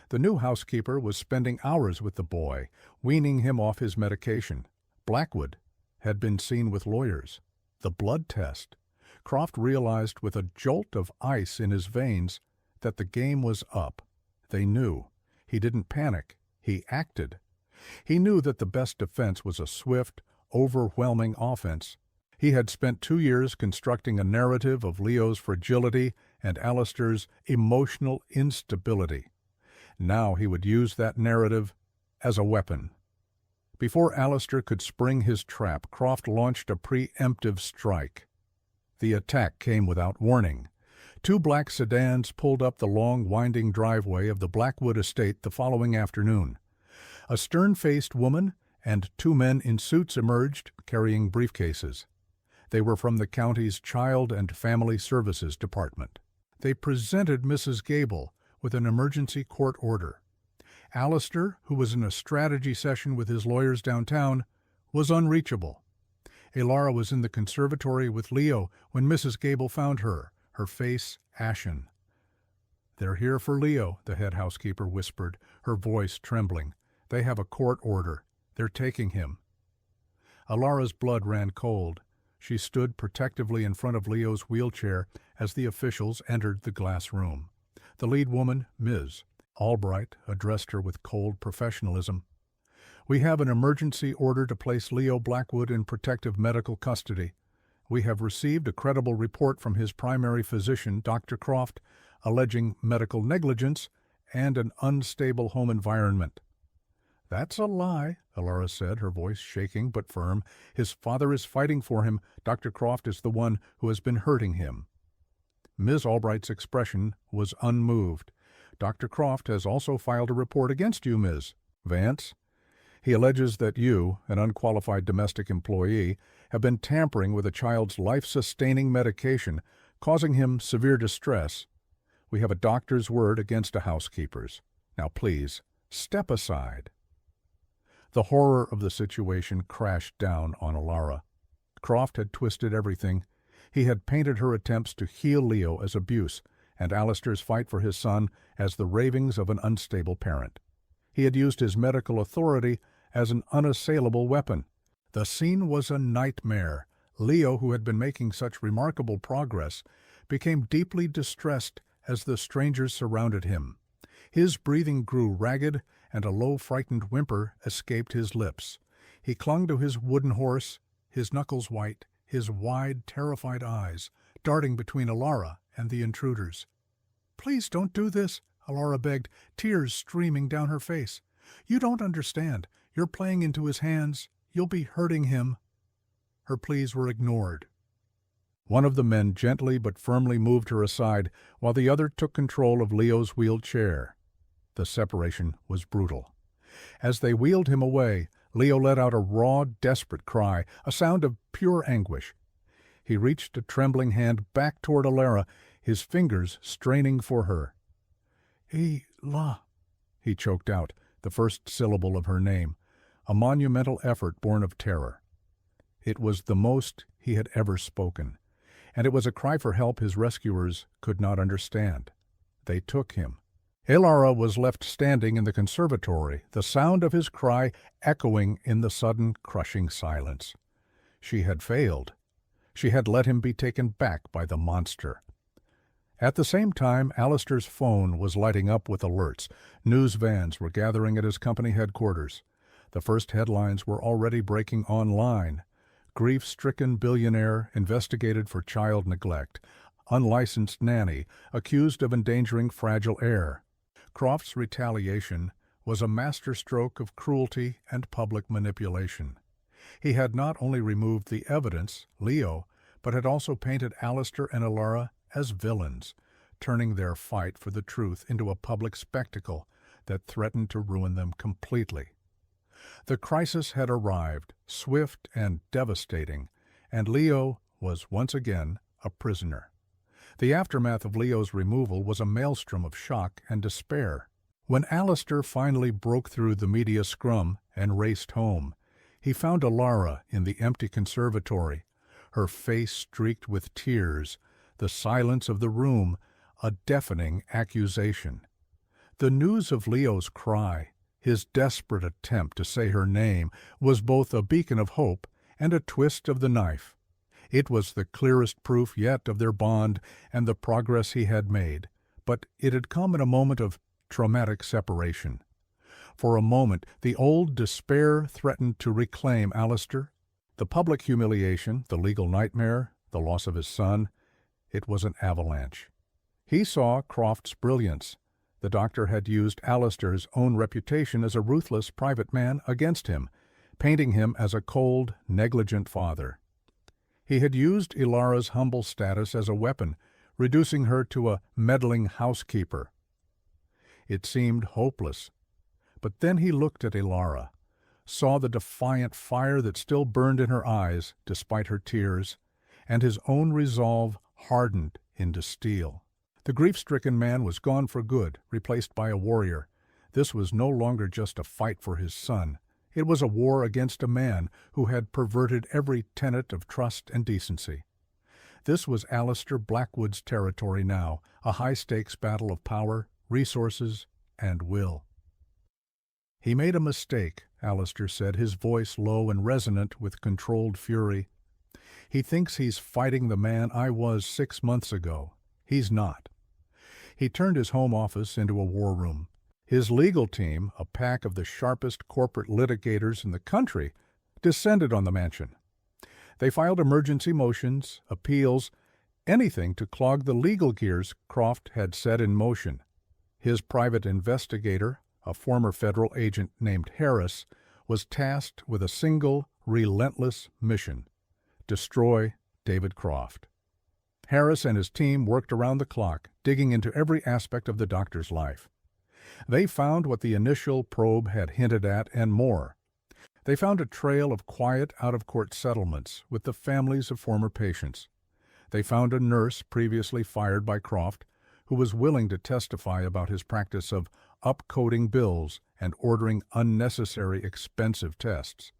The new housekeeper was spending hours with the boy, weaning him off his medication. Blackwood had been seen with lawyers. The blood test. Croft realized with a jolt of ice in his veins that the game was up. They knew. He didn't panic. He acted. He knew that the best defense was a swift, overwhelming offense. He had spent 2 years constructing a narrative of Leo's fragility and Alistair's emotional instability. Now he would use that narrative as a weapon. Before Alistair could spring his trap, Croft launched a preemptive strike. The attack came without warning. 2 black sedans pulled up the long, winding driveway of the Blackwood estate the following afternoon. A stern-faced woman and 2 men in suits emerged, carrying briefcases. They were from the county's Child and Family Services Department. They presented Mrs. Gable with an emergency court order. Alistair, who was in a strategy session with his lawyers downtown, was unreachable. Elara was in the conservatory with Leo when Mrs. Gable found her, her face ashen. "They're here for Leo," the head housekeeper whispered, her voice trembling. "They have a court order. They're taking him." Elara's blood ran cold. She stood protectively in front of Leo's wheelchair as the officials entered the glass room. The lead woman, Ms. Albright, addressed her with cold professionalism. "We have an emergency order to place Leo Blackwood in protective medical custody. We have received a credible report from his primary physician, Dr. Croft, alleging medical negligence and an unstable home environment." "That's a lie," Elara said, her voice shaking but firm. "His father is fighting for him. Dr. Croft is the one who has been hurting him." Ms. Albright's expression was unmoved. "Dr. Croft has also filed a report against you, Ms. Vance. He alleges that you, an unqualified domestic employee, have been tampering with a child's life-sustaining medication, causing him severe distress. We have a doctor's word against a housekeeper's. Now please, step aside." The horror of the situation crashed down on Elara. Croft had twisted everything. He had painted her attempts to heal Leo as abuse, and Alistair's fight for his son as the ravings of an unstable parent. He had used his medical authority as an unassailable weapon. The scene was a nightmare. Leo, who had been making such remarkable progress, became deeply distressed as the strangers surrounded him. His breathing grew ragged, and a low, frightened whimper escaped his lips. He clung to his wooden horse, his knuckles white, his wide, terrified eyes darting between Elara and the intruders. "Please don't do this," Alara begged, tears streaming down her face. "You don't understand. You're playing into his hands. You'll be hurting him." Her pleas were ignored. One of the men gently but firmly moved her aside, while the other took control of Leo's wheeled chair. The separation was brutal. As they wheeled him away, Leo let out a raw, desperate cry, a sound of pure anguish. He reached a trembling hand back toward Alara, his fingers straining for her. "Ela," he choked out, the first syllable of her name, a monumental effort born of terror. It was the most he had ever spoken, and it was a cry for help his rescuers could not understand. They took him. Alara was left standing in the conservatory, the sound of his cry echoing in the sudden, crushing silence. She had failed. She had let him be taken back by the monster. At the same time, Alistair's phone was lighting up with alerts. News vans were gathering at his company headquarters. The first headlines were already breaking online. Grief-stricken billionaire investigated for child neglect. Unlicensed nanny accused of endangering fragile heir. Croft's retaliation was a masterstroke of cruelty and public manipulation. He had not only removed the evidence, Leo, but had also painted Alistair and Alara as villains, turning their fight for the truth into a public spectacle that threatened to ruin them completely. The crisis had arrived, swift and devastating, and Leo was once again a prisoner. The aftermath of Leo's removal was a maelstrom of shock and despair. When Alistair finally broke through the media scrum and raced home, he found Alara in the empty conservatory, her face streaked with tears, the silence of the room a deafening accusation. The news of Leo's cry, his desperate attempt to say her name, was both a beacon of hope and a twist of the knife. It was the clearest proof yet of their bond and the progress he had made, but it had come in a moment of traumatic separation. For a moment, the old despair threatened to reclaim Alistair. The public humiliation, the legal nightmare, the loss of his son, it was an avalanche. He saw Croft's brilliance. The doctor had used Alistair's own reputation as a ruthless private man against him, painting him as a cold, negligent father. He had used Ilara's humble status as a weapon, reducing her to a meddling housekeeper. It seemed hopeless. But then he looked at Alara, saw the defiant fire that still burned in her eyes despite her tears, and his own resolve hardened into steel. The grief-stricken man was gone for good, replaced by a warrior. This was no longer just a fight for his son. It was a war against a man who had perverted every tenet of trust and decency. This was Alistair Blackwood's territory now, a high-stakes battle of power, resources, and will. "He made a mistake," Alistair said, his voice low and resonant with controlled fury. "He thinks he's fighting the man I was 6 months ago. He's not." He turned his home office into a war room. His legal team, a pack of the sharpest corporate litigators in the country, descended on the mansion. They filed emergency motions, appeals, anything to clog the legal gears Croft had set in motion. His private investigator, a former federal agent named Harris, was tasked with a single, relentless mission: destroy David Croft. Harris and his team worked around the clock, digging into every aspect of the doctor's life. They found what the initial probe had hinted at and more. They found a trail of quiet, out-of-court settlements with the families of former patients. They found a nurse previously fired by Croft who was willing to testify about his practice of upcoding bills and ordering unnecessary expensive tests.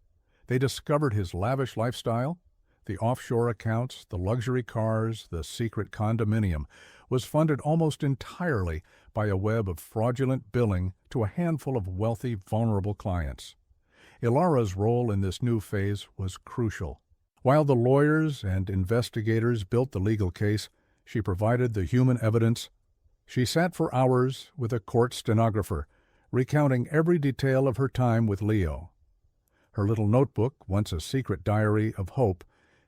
They discovered his lavish lifestyle. The offshore accounts, the luxury cars, the secret condominium was funded almost entirely by a web of fraudulent billing to a handful of wealthy, vulnerable clients. Ilara's role in this new phase was crucial. While the lawyers and investigators built the legal case, she provided the human evidence. She sat for hours with a court stenographer, recounting every detail of her time with Leo. Her little notebook, once a secret diary of hope,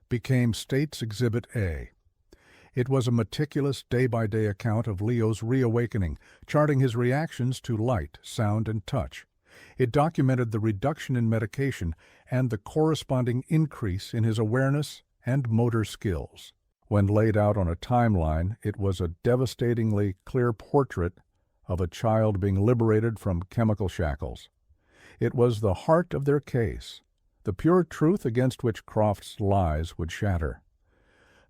became State's Exhibit A. It was a meticulous day-by-day account of Leo's reawakening, charting his reactions to light, sound, and touch. It documented the reduction in medication and the corresponding increase in his awareness and motor skills. When laid out on a timeline, it was a devastatingly clear portrait of a child being liberated from chemical shackles. It was the heart of their case, the pure truth against which Croft's lies would shatter.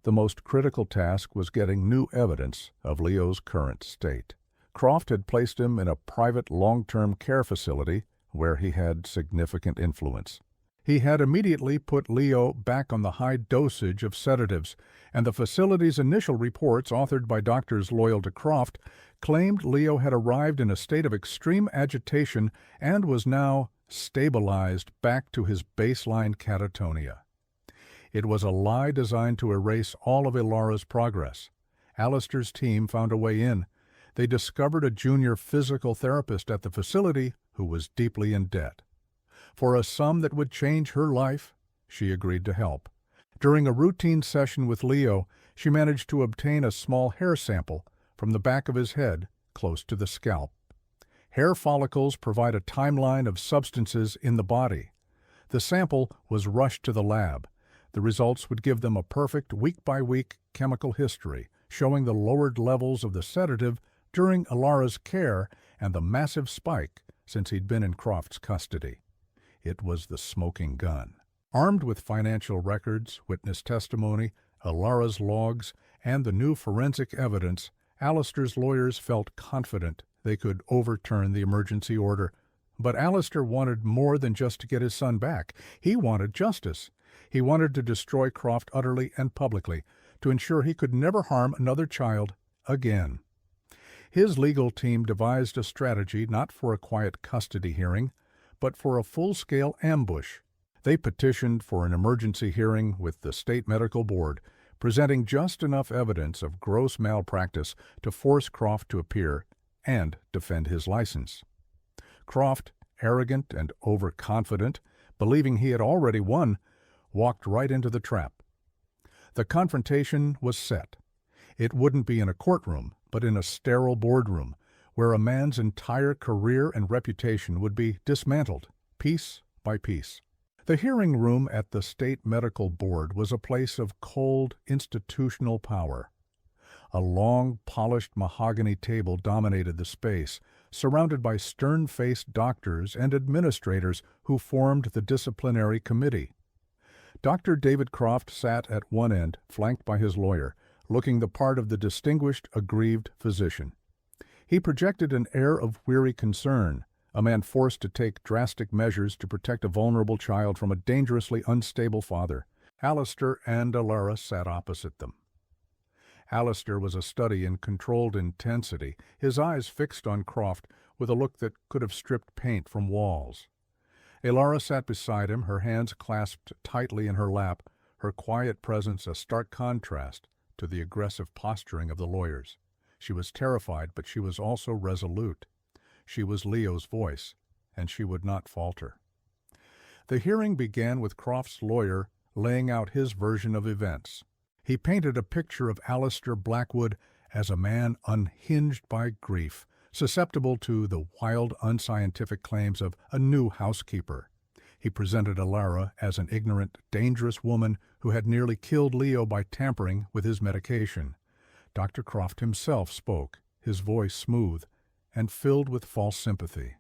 The most critical task was getting new evidence of Leo's current state. Croft had placed him in a private long-term care facility where he had significant influence. He had immediately put Leo back on the high dosage of sedatives, and the facility's initial reports, authored by doctors loyal to Croft, claimed Leo had arrived in a state of extreme agitation and was now stabilized back to his baseline catatonia. It was a lie designed to erase all of Ilara's progress. Alistair's team found a way in. They discovered a junior physical therapist at the facility who was deeply in debt. For a sum that would change her life, she agreed to help. During a routine session with Leo, she managed to obtain a small hair sample from the back of his head, close to the scalp. Hair follicles provide a timeline of substances in the body. The sample was rushed to the lab. The results would give them a perfect week-by-week chemical history, showing the lowered levels of the sedative during Ilara's care and the massive spike since he'd been in Croft's custody. It was the smoking gun. Armed with financial records, witness testimony, Ilara's logs, and the new forensic evidence, Alistair's lawyers felt confident they could overturn the emergency order. But Alistair wanted more than just to get his son back. He wanted justice. He wanted to destroy Croft utterly and publicly, to ensure he could never harm another child again. His legal team devised a strategy not for a quiet custody hearing, but for a full-scale ambush. They petitioned for an emergency hearing with the state medical board, presenting just enough evidence of gross malpractice to force Croft to appear and defend his license. Croft, arrogant and overconfident, believing he had already won, walked right into the trap. The confrontation was set. It wouldn't be in a courtroom, but in a sterile boardroom, where a man's entire career and reputation would be dismantled, piece by piece. The hearing room at the State Medical Board was a place of cold, institutional power. A long, polished mahogany table dominated the space, surrounded by stern-faced doctors and administrators who formed the disciplinary committee. Dr. David Croft sat at one end, flanked by his lawyer, looking the part of the distinguished, aggrieved physician. He projected an air of weary concern, a man forced to take drastic measures to protect a vulnerable child from a dangerously unstable father. Alistair and Ilara sat opposite them. Alistair was a study in controlled intensity, his eyes fixed on Croft with a look that could have stripped paint from walls. Ilara sat beside him, her hands clasped tightly in her lap, her quiet presence a stark contrast to the aggressive posturing of the lawyers. She was terrified, but she was also resolute. She was Leo's voice, and she would not falter. The hearing began with Croft's lawyer laying out his version of events. He painted a picture of Alistair Blackwood as a man unhinged by grief, susceptible to the wild, unscientific claims of a new housekeeper. He presented Ilara as an ignorant, dangerous woman who had nearly killed Leo by tampering with his medication. Dr. Croft himself spoke, his voice smooth and filled with false sympathy.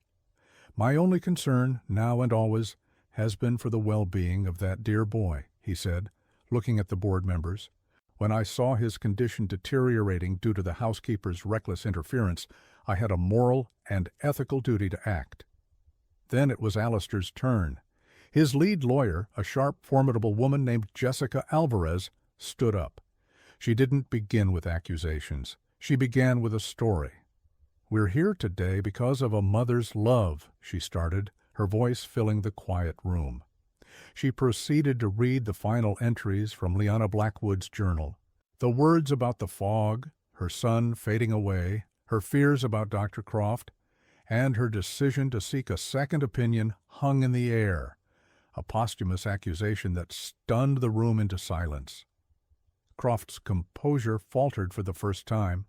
"My only concern, now and always, has been for the well-being of that dear boy," he said, looking at the board members. "When I saw his condition deteriorating due to the housekeeper's reckless interference, I had a moral and ethical duty to act." Then it was Alistair's turn. His lead lawyer, a sharp, formidable woman named Jessica Alvarez, stood up. She didn't begin with accusations. She began with a story. "We're here today because of a mother's love," she started, her voice filling the quiet room. She proceeded to read the final entries from Leanna Blackwood's journal. The words about the fog, her son fading away, her fears about Dr. Croft, and her decision to seek a second opinion hung in the air, a posthumous accusation that stunned the room into silence. Croft's composure faltered for the first time.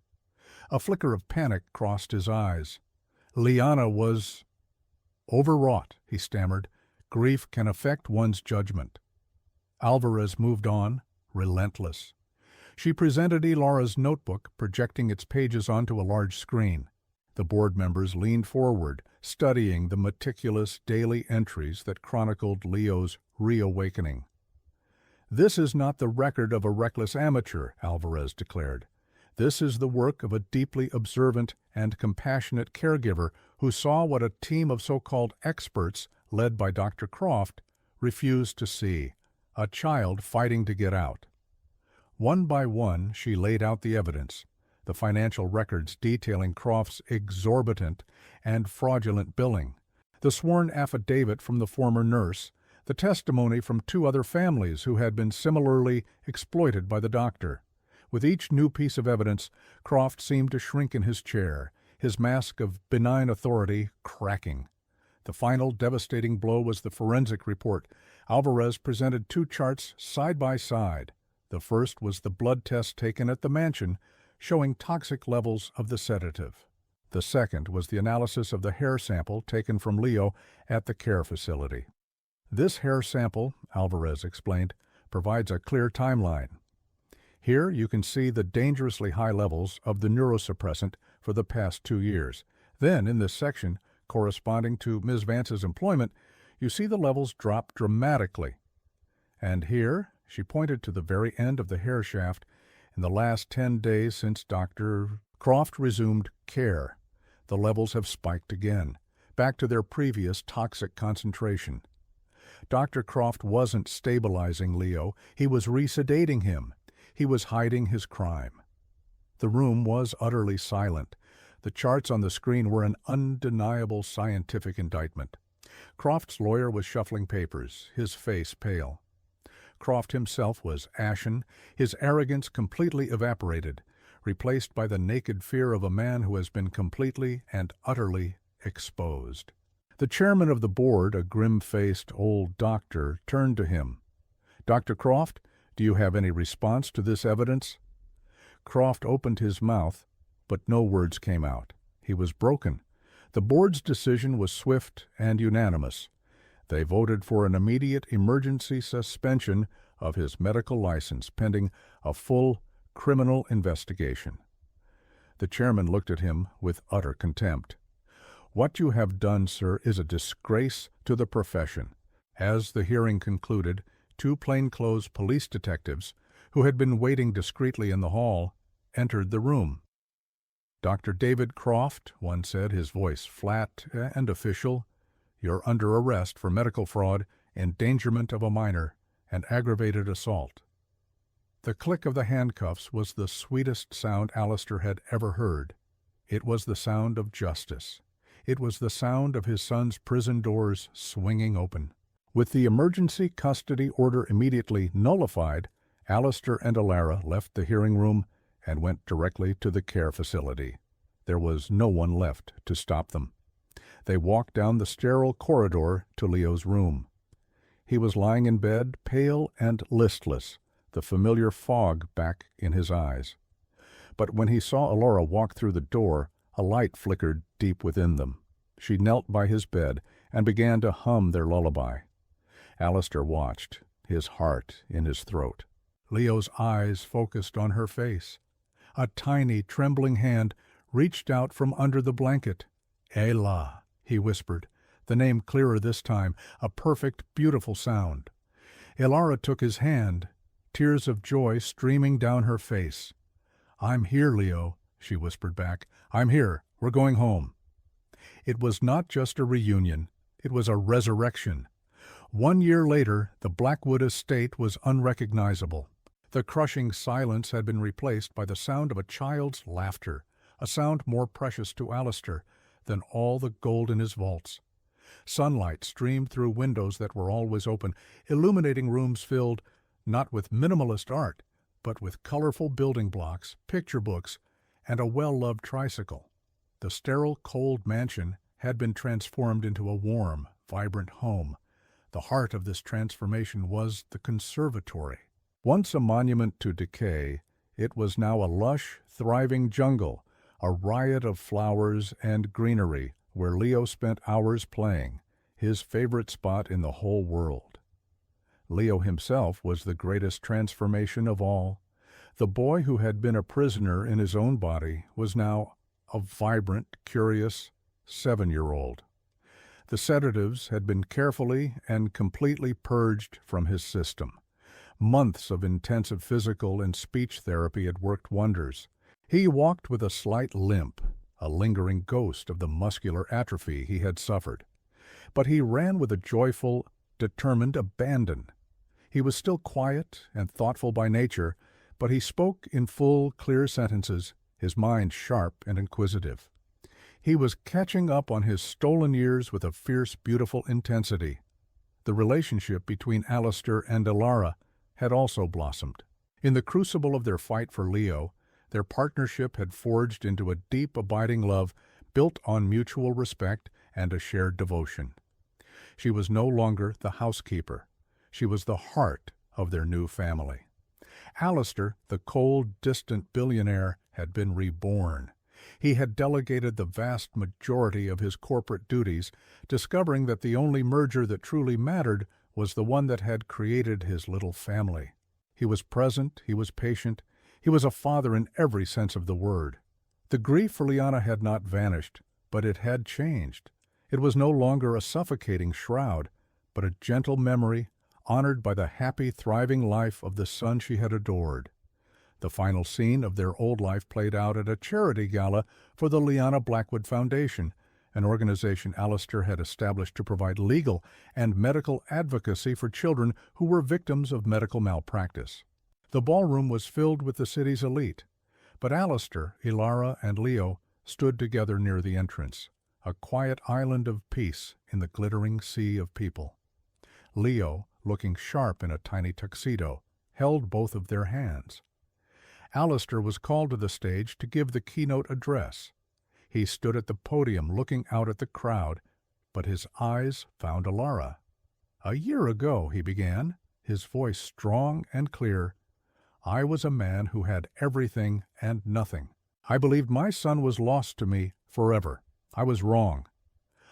A flicker of panic crossed his eyes. Liana was overwrought, he stammered. Grief can affect one's judgment. Alvarez moved on, relentless. She presented Elara's notebook, projecting its pages onto a large screen. The board members leaned forward, studying the meticulous daily entries that chronicled Leo's reawakening. "This is not the record of a reckless amateur," Alvarez declared. "This is the work of a deeply observant and compassionate caregiver who saw what a team of so-called experts, led by Dr. Croft, refused to see: a child fighting to get out." One by one, she laid out the evidence: the financial records detailing Croft's exorbitant and fraudulent billing, the sworn affidavit from the former nurse, the testimony from 2 other families who had been similarly exploited by the doctor. With each new piece of evidence, Croft seemed to shrink in his chair, his mask of benign authority cracking. The final devastating blow was the forensic report. Alvarez presented 2 charts side by side. The first was the blood test taken at the mansion, showing toxic levels of the sedative. The second was the analysis of the hair sample taken from Leo at the care facility. "This hair sample," Alvarez explained, "provides a clear timeline. Here you can see the dangerously high levels of the neurosuppressant for the past 2 years. Then, in this section, corresponding to Ms. Vance's employment, you see the levels drop dramatically. And here," she pointed to the very end of the hair shaft, "in the last 10 days since Dr. Croft resumed care, the levels have spiked again, back to their previous toxic concentration. Dr. Croft wasn't stabilizing Leo, he was resedating him. He was hiding his crime." The room was utterly silent. The charts on the screen were an undeniable scientific indictment. Croft's lawyer was shuffling papers, his face pale. Croft himself was ashen, his arrogance completely evaporated, replaced by the naked fear of a man who has been completely and utterly exposed. The chairman of the board, a grim-faced old doctor, turned to him. "Dr. Croft, do you have any response to this evidence?" Croft opened his mouth, but no words came out. He was broken. The board's decision was swift and unanimous. They voted for an immediate emergency suspension of his medical license pending a full criminal investigation. The chairman looked at him with utter contempt. "What you have done, sir, is a disgrace to the profession." As the hearing concluded, 2 plainclothes police detectives, who had been waiting discreetly in the hall, entered the room. "Dr. David Croft," one said, his voice flat and official, "you're under arrest for medical fraud, endangerment of a minor, and aggravated assault." The click of the handcuffs was the sweetest sound Alistair had ever heard. It was the sound of justice. It was the sound of his son's prison doors swinging open. With the emergency custody order immediately nullified, Alistair and Elara left the hearing room and went directly to the care facility. There was no one left to stop them. They walked down the sterile corridor to Leo's room. He was lying in bed, pale and listless, the familiar fog back in his eyes. But when he saw Elora walk through the door, a light flickered deep within them. She knelt by his bed and began to hum their lullaby. Alistair watched, his heart in his throat. Leo's eyes focused on her face. A tiny, trembling hand reached out from under the blanket. "Ela," he whispered, the name clearer this time, a perfect, beautiful sound. Elara took his hand, tears of joy streaming down her face. "I'm here, Leo," she whispered back. "I'm here. We're going home." It was not just a reunion. It was a resurrection. 1 year later, the Blackwood estate was unrecognizable. The crushing silence had been replaced by the sound of a child's laughter, a sound more precious to Alistair than all the gold in his vaults. Sunlight streamed through windows that were always open, illuminating rooms filled not with minimalist art, but with colorful building blocks, picture books, and a well-loved tricycle. The sterile, cold mansion had been transformed into a warm, vibrant home. The heart of this transformation was the conservatory. Once a monument to decay, it was now a lush, thriving jungle, a riot of flowers and greenery where Leo spent hours playing, his favorite spot in the whole world. Leo himself was the greatest transformation of all. The boy who had been a prisoner in his own body was now a vibrant, curious 7-year-old. The sedatives had been carefully and completely purged from his system. Months of intensive physical and speech therapy had worked wonders. He walked with a slight limp, a lingering ghost of the muscular atrophy he had suffered. But he ran with a joyful, determined abandon. He was still quiet and thoughtful by nature, but he spoke in full, clear sentences, his mind sharp and inquisitive. He was catching up on his stolen years with a fierce, beautiful intensity. The relationship between Alistair and Ilara had also blossomed. In the crucible of their fight for Leo, their partnership had forged into a deep, abiding love built on mutual respect and a shared devotion. She was no longer the housekeeper. She was the heart of their new family. Alistair, the cold, distant billionaire, had been reborn. He had delegated the vast majority of his corporate duties, discovering that the only merger that truly mattered was the one that had created his little family. He was present, he was patient, he was a father in every sense of the word. The grief for Liana had not vanished, but it had changed. It was no longer a suffocating shroud, but a gentle memory, honored by the happy, thriving life of the son she had adored. The final scene of their old life played out at a charity gala for the Liana Blackwood Foundation, an organization Alistair had established to provide legal and medical advocacy for children who were victims of medical malpractice. The ballroom was filled with the city's elite, but Alistair, Ilara, and Leo stood together near the entrance, a quiet island of peace in the glittering sea of people. Leo, looking sharp in a tiny tuxedo, held both of their hands. Alistair was called to the stage to give the keynote address. He stood at the podium looking out at the crowd, but his eyes found Ilara. "A year ago," he began, his voice strong and clear, "I was a man who had everything and nothing. I believed my son was lost to me forever. I was wrong.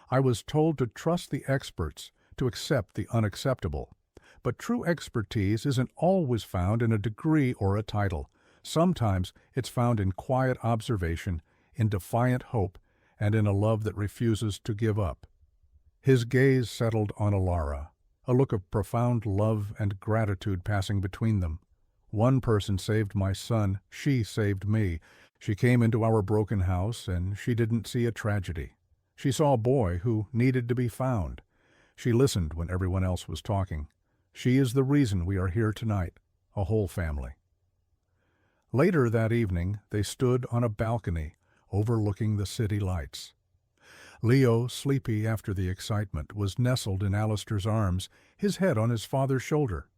I was told to trust the experts, to accept the unacceptable. But true expertise isn't always found in a degree or a title. Sometimes it's found in quiet observation, in defiant hope, and in a love that refuses to give up." His gaze settled on Ilara, a look of profound love and gratitude passing between them. "One person saved my son, she saved me. She came into our broken house, and she didn't see a tragedy. She saw a boy who needed to be found. She listened when everyone else was talking. She is the reason we are here tonight, a whole family." Later that evening, they stood on a balcony overlooking the city lights. Leo, sleepy after the excitement, was nestled in Alistair's arms, his head on his father's shoulder.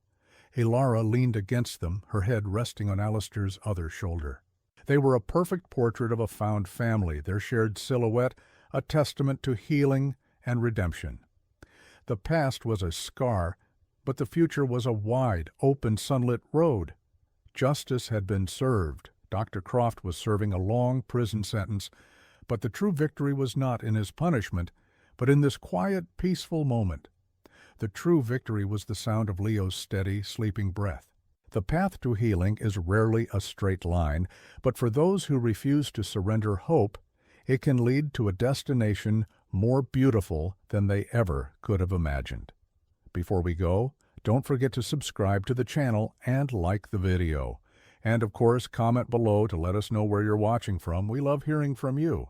Ilara leaned against them, her head resting on Alistair's other shoulder. They were a perfect portrait of a found family, their shared silhouette a testament to healing and redemption. The past was a scar, but the future was a wide, open, sunlit road. Justice had been served. Dr. Croft was serving a long prison sentence, but the true victory was not in his punishment, but in this quiet, peaceful moment. The true victory was the sound of Leo's steady, sleeping breath. The path to healing is rarely a straight line, but for those who refuse to surrender hope, it can lead to a destination more beautiful than they ever could have imagined. Before we go, don't forget to subscribe to the channel and like the video. And of course, comment below to let us know where you're watching from. We love hearing from you.